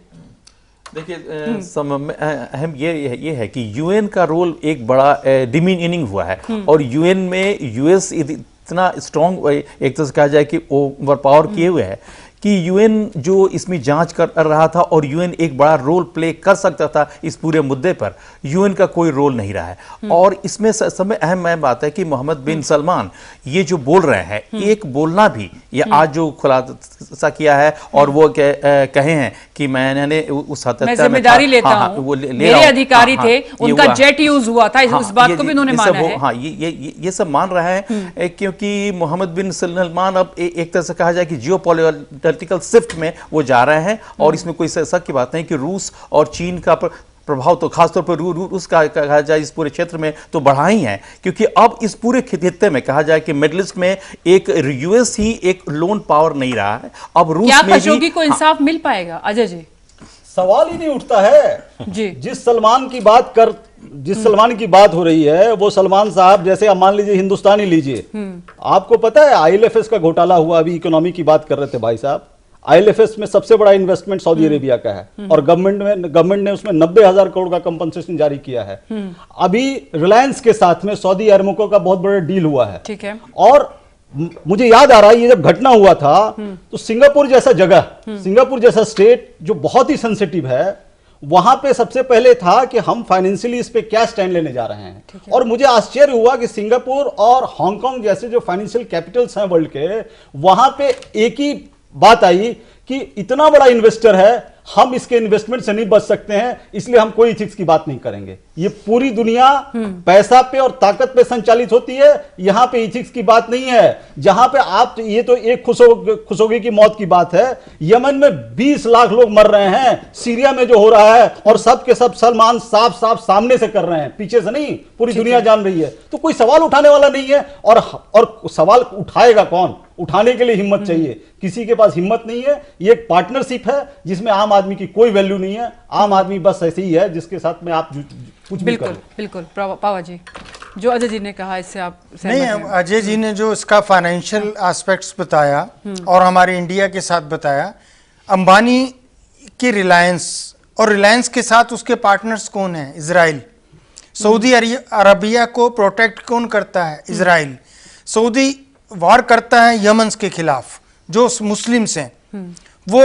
देखिए अहम ये है कि यूएन का रोल एक बड़ा डिमीनियनिंग हुआ है, और यूएन में यूएस इतना स्ट्रॉन्ग एक तरह से कहा जाए कि ओवर पावर किए हुए है कि यूएन जो इसमें जांच कर रहा था और यूएन एक बड़ा रोल प्ले कर सकता था इस पूरे मुद्दे पर, यूएन का कोई रोल नहीं रहा है। और इसमें समय अहम बात है कि मोहम्मद बिन सलमान ये जो बोल रहे हैं, एक बोलना भी, ये आज जो खुलासा किया है और वो कहे हैं कि मैंने उस मैं जिम्मेदारी लेता हूं, मेरे अधिकारी थे, उनका जेट यूज हुआ था, इस बात को भी उन्होंने माना है। हाँ, ये सब मान रहा है, क्योंकि मोहम्मद बिन सलमान अब एक तरह से कहा जाए कि जियोपॉलिटिकल शिफ्ट में वो जा रहे हैं। और इसमें कोई शक की बात नहीं कि रूस और चीन का प्रभाव तो खासतौर पर रूस का कहा जाए इस पूरे क्षेत्र में तो बढ़ा ही है, क्योंकि अब इस पूरे खित्ते में कहा जाए कि मिडिल ईस्ट में एक यूएस ही एक लोन पावर नहीं रहा है, अब रूस में खशोगी को इंसाफ मिल पाएगा? अजय जी, सवाल ही नहीं उठता है जी। जिस सलमान की बात हो रही है, वो सलमान साहब जैसे आप मान लीजिए हिंदुस्तानी लीजिए, आपको पता है आईएलएफएस का घोटाला हुआ, अभी इकोनॉमी की बात कर रहे थे भाई साहब, आईएलएफएस में सबसे बड़ा इन्वेस्टमेंट सऊदी अरेबिया का है और गवर्नमेंट ने उसमें 90,000 करोड़ का कंपनसेशन जारी किया है। अभी रिलायंस के साथ में सऊदी अरमको का बहुत बड़ा डील हुआ है। ठीक है। और मुझे याद आ रहा है ये जब घटना हुआ था तो सिंगापुर जैसा जगह, सिंगापुर जैसा स्टेट जो बहुत ही सेंसिटिव है, वहां पे सबसे पहले था कि हम फाइनेंशियली इस पे क्या स्टैंड लेने जा रहे हैं। और मुझे आश्चर्य हुआ कि सिंगापुर और हांगकांग जैसे जो फाइनेंशियल कैपिटल्स हैं वर्ल्ड के, वहां पे एक ही बात आई कि इतना बड़ा इन्वेस्टर है, हम इसके इन्वेस्टमेंट से नहीं बच सकते हैं, इसलिए हम कोई इथिक्स की बात नहीं करेंगे। ये पूरी दुनिया पैसा पे और ताकत पे संचालित होती है, यहां पे इथिक्स की बात नहीं है। जहां पे आप, ये तो एक खुशोगी की मौत की बात है, यमन में 20 लाख लोग मर रहे हैं, सीरिया में जो हो रहा है, और सब के सब सलमान साफ सामने से कर रहे हैं, पीछे से नहीं, पूरी दुनिया जान रही है। तो कोई सवाल उठाने वाला नहीं है, और सवाल उठाएगा कौन? उठाने के लिए हिम्मत चाहिए, किसी के पास हिम्मत नहीं है। ये एक पार्टनरशिप है जिसमें आम आदमी की कोई वैल्यू नहीं है। आम आदमी बस ऐसे ही है जिसके साथ में आप कुछ भी करो। बिल्कुल पावा जी, जो अजय जी ने कहा इससे आप नहीं, अजय जी ने जो इसका फाइनेंशियल एस्पेक्ट्स बताया और हमारे इंडिया के साथ बताया, अंबानी की रिलायंस, और रिलायंस के साथ उसके पार्टनर्स कौन है? इजराइल। सऊदी अरबिया को प्रोटेक्ट कौन करता है? इजराइल। सऊदी वार करता है यमन के खिलाफ जो मुस्लिम्स हैं, वो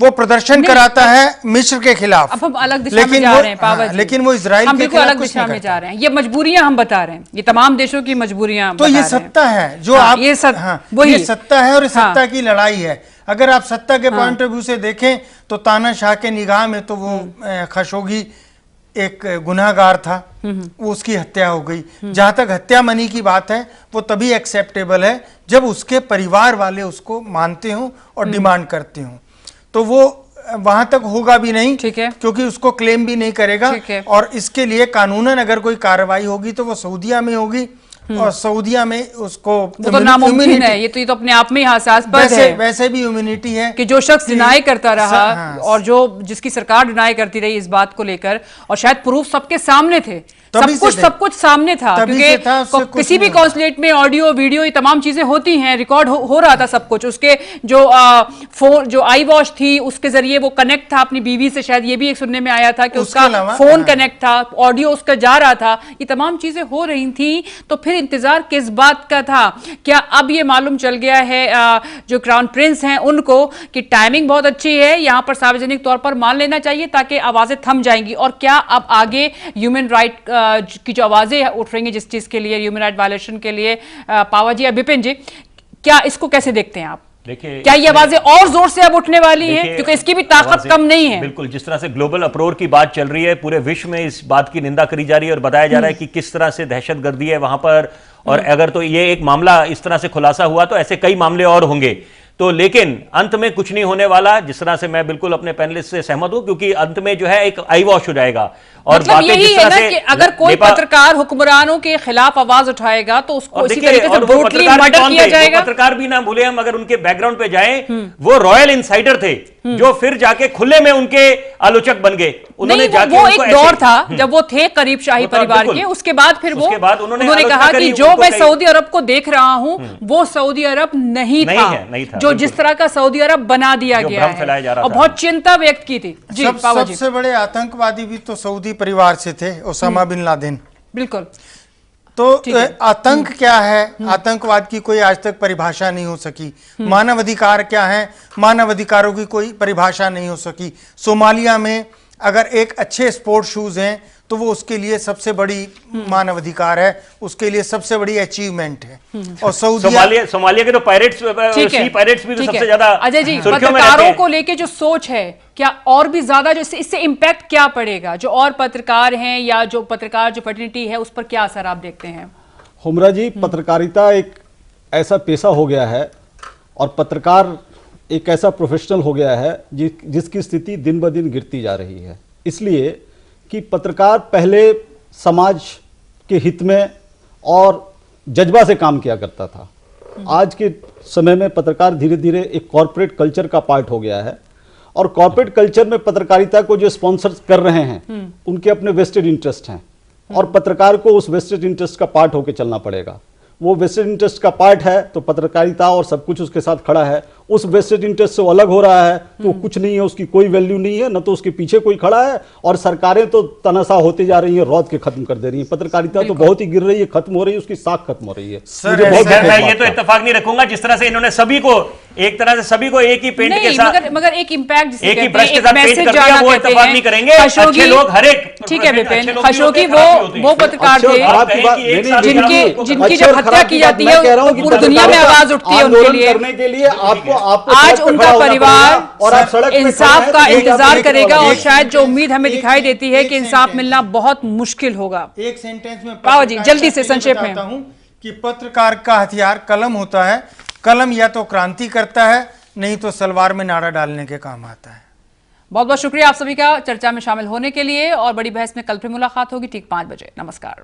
वो प्रदर्शन कराता है मिस्र के खिलाफ। अब हम अलग दिशा में जा रहे हैं पावा जी, लेकिन वो इजराइल के खिलाफ अलग दिशा में जा रहे हैं। ये मजबूरियां हम बता रहे हैं, ये तमाम देशों की मजबूरियां तो ये सत्ता है जो आप, ये सत्ता है और सत्ता की लड़ाई है। अगर आप सत्ता के पॉइंट ऑफ व्यू से देखें तो तानाशाह के निगाह में तो वो खशोगी एक गुनाहगार था, वो उसकी हत्या हो गई। जहां तक हत्या मनी की बात है, वो तभी एक्सेप्टेबल है जब उसके परिवार वाले उसको मानते हों और डिमांड करते हों, तो वो वहां तक होगा भी नहीं, ठीक है, क्योंकि उसको क्लेम भी नहीं करेगा। और इसके लिए कानूनन अगर कोई कार्रवाई होगी तो वो सऊदीया में होगी, और सऊदीया में उसको तो नामुमकिन है। ये तो अपने आप में हास्यास्पद है। वैसे भी इम्यूनिटी है कि जो शख्स डिनाई करता रहा और जो जिसकी सरकार डिनाई करती रही इस बात को लेकर, और शायद प्रूफ सबके सामने थे सब कुछ सामने था, क्योंकि किसी भी कॉन्सुलेट में ऑडियो वीडियो ये तमाम चीजें होती हैं, रिकॉर्ड हो रहा था सब कुछ। उसके जो फोन, जो आई वॉच थी, उसके जरिए वो कनेक्ट था अपनी बीवी से, शायद ये भी एक सुनने में आया था कि उसका फोन कनेक्ट था, ऑडियो उसका जा रहा था, ये तमाम चीजें हो रही थी। तो फिर इंतजार किस बात का था? क्या अब ये मालूम चल गया है जो क्राउन प्रिंस हैं उनको कि टाइमिंग बहुत अच्छी है, यहां पर सार्वजनिक तौर पर मान लेना चाहिए ताकि आवाजें थम जाएंगी? और क्या अब आगे ह्यूमन राइट की जो आवाजें उठ रही हैं जिस चीज के लिए, ह्यूमन राइट वायलेशन के लिए, पावा जी या विपिन जी, क्या इसको कैसे देखते हैं आप? देखिए, क्या ये आवाजें और जोर से अब उठने वाली हैं, क्योंकि इसकी भी ताकत कम नहीं है? बिल्कुल, जिस तरह से ग्लोबल अप्रोर की बात चल रही है, पूरे विश्व में इस बात की निंदा करी जा रही है और बताया जा रहा है कि किस तरह से दहशतगर्दी है वहां पर, और अगर तो ये एक मामला इस तरह से खुलासा हुआ तो ऐसे कई मामले और होंगे। तो लेकिन अंत में कुछ नहीं होने वाला, जिस तरह से मैं बिल्कुल अपने पैनलिस्ट से सहमत हूं, क्योंकि अंत में जो है एक आई वॉश हो जाएगा। और मतलब यही है ना कि अगर कोई पत्रकार हुक्मरानों के खिलाफ आवाज उठाएगा तो उसको इसी तरीके से ब्रूटली मर्डर किया जाएगा। पत्रकार भी ना भूले हम, अगर उनके बैकग्राउंड पे जाएं, वो रॉयल इनसाइडर थे जो फिर जाके खुले में उनके आलोचक बन गए। उन्होंने जाके वो एक दौर था जब वो थे करीब शाही परिवार के, उसके बाद फिर वो उन्होंने कहा कि जो मैं सऊदी अरब को देख रहा हूं वो सऊदी अरब नहीं था, जो जिस तरह का सऊदी अरब बना दिया गया है, और बहुत चिंता व्यक्त की थी। सबसे बड़े आतंकवादी भी तो सऊदी परिवार से थे, ओसामा बिन लादेन। बिल्कुल। तो आतंक क्या है, आतंकवाद की कोई आज तक परिभाषा नहीं हो सकी। मानवाधिकार क्या है, मानवाधिकारों की कोई परिभाषा नहीं हो सकी। सोमालिया में अगर एक अच्छे स्पोर्ट शूज हैं तो वो उसके लिए सबसे बड़ी मानवाधिकार है, उसके लिए सबसे बड़ी अचीवमेंट है। और सोमालिया के तो पायरेट्स भी तो सबसे ज्यादा अजय जी, पत्रकारों को लेके जो सोच है, क्या और भी ज्यादा जो इससे इम्पैक्ट क्या पड़ेगा? जो और पत्रकार हैं या जो पत्रकार जो फैटर्निटी है उस पर क्या असर आप देखते हैं? हुमरा जी, पत्रकारिता एक ऐसा पेशा हो गया है और पत्रकार एक ऐसा प्रोफेशनल हो गया है जिसकी स्थिति दिन ब दिन गिरती जा रही है। इसलिए कि पत्रकार पहले समाज के हित में और जज्बा से काम किया करता था। आज के समय में पत्रकार धीरे धीरे एक कॉर्पोरेट कल्चर का पार्ट हो गया है, और कॉर्पोरेट कल्चर में पत्रकारिता को जो स्पॉन्सर कर रहे हैं उनके अपने वेस्टेड इंटरेस्ट हैं, और पत्रकार को उस वेस्टेड इंटरेस्ट का पार्ट होकर चलना पड़ेगा। वो वेस्टेड इंटरेस्ट का पार्ट है तो पत्रकारिता और सब कुछ उसके साथ खड़ा है। उस वेस्टेड इंटरेस्ट से वो अलग हो रहा है तो कुछ नहीं है, उसकी कोई वैल्यू नहीं है, न तो उसके पीछे कोई खड़ा है, और सरकारें तो तनाशा होती जा रही है, रौद के खत्म कर दे रही है। पत्रकारिता तो बहुत ही गिर रही है, खत्म हो रही है, उसकी साख खत्म हो रही है। मैं ये तो इत्तेफाक नहीं रखूंगा जिस तरह से इन्होंने सभी को एक तरह से सभी को एक ही पेंट के साथ, मगर एक इम्पैक्ट, एक ही ब्रश के साथ पेंट कर दिया, वो इत्तेफाक नहीं करेंगे। अच्छे लोग हर एक, ठीक है विपिन, खशोगी वो पत्रकार थे जिनकी जब हत्या की जाती है पूरी दुनिया में आवाज उठती है उनके लिए। करने के लिए आपको आज उनका परिवार इंसाफ का इंतजार करेगा, और शायद जो उम्मीद हमें दिखाई देती है कि इंसाफ मिलना बहुत मुश्किल होगा। एक सेंटेंस में पावा जी जल्दी से संक्षेप में कि पत्रकार का हथियार कलम होता है। कलम या तो क्रांति करता है, नहीं तो सलवार में नाड़ा डालने के काम आता है। बहुत बहुत शुक्रिया आप सभी का चर्चा में शामिल होने के लिए, और बड़ी बहस में कल फिर मुलाकात होगी ठीक 5 बजे। नमस्कार।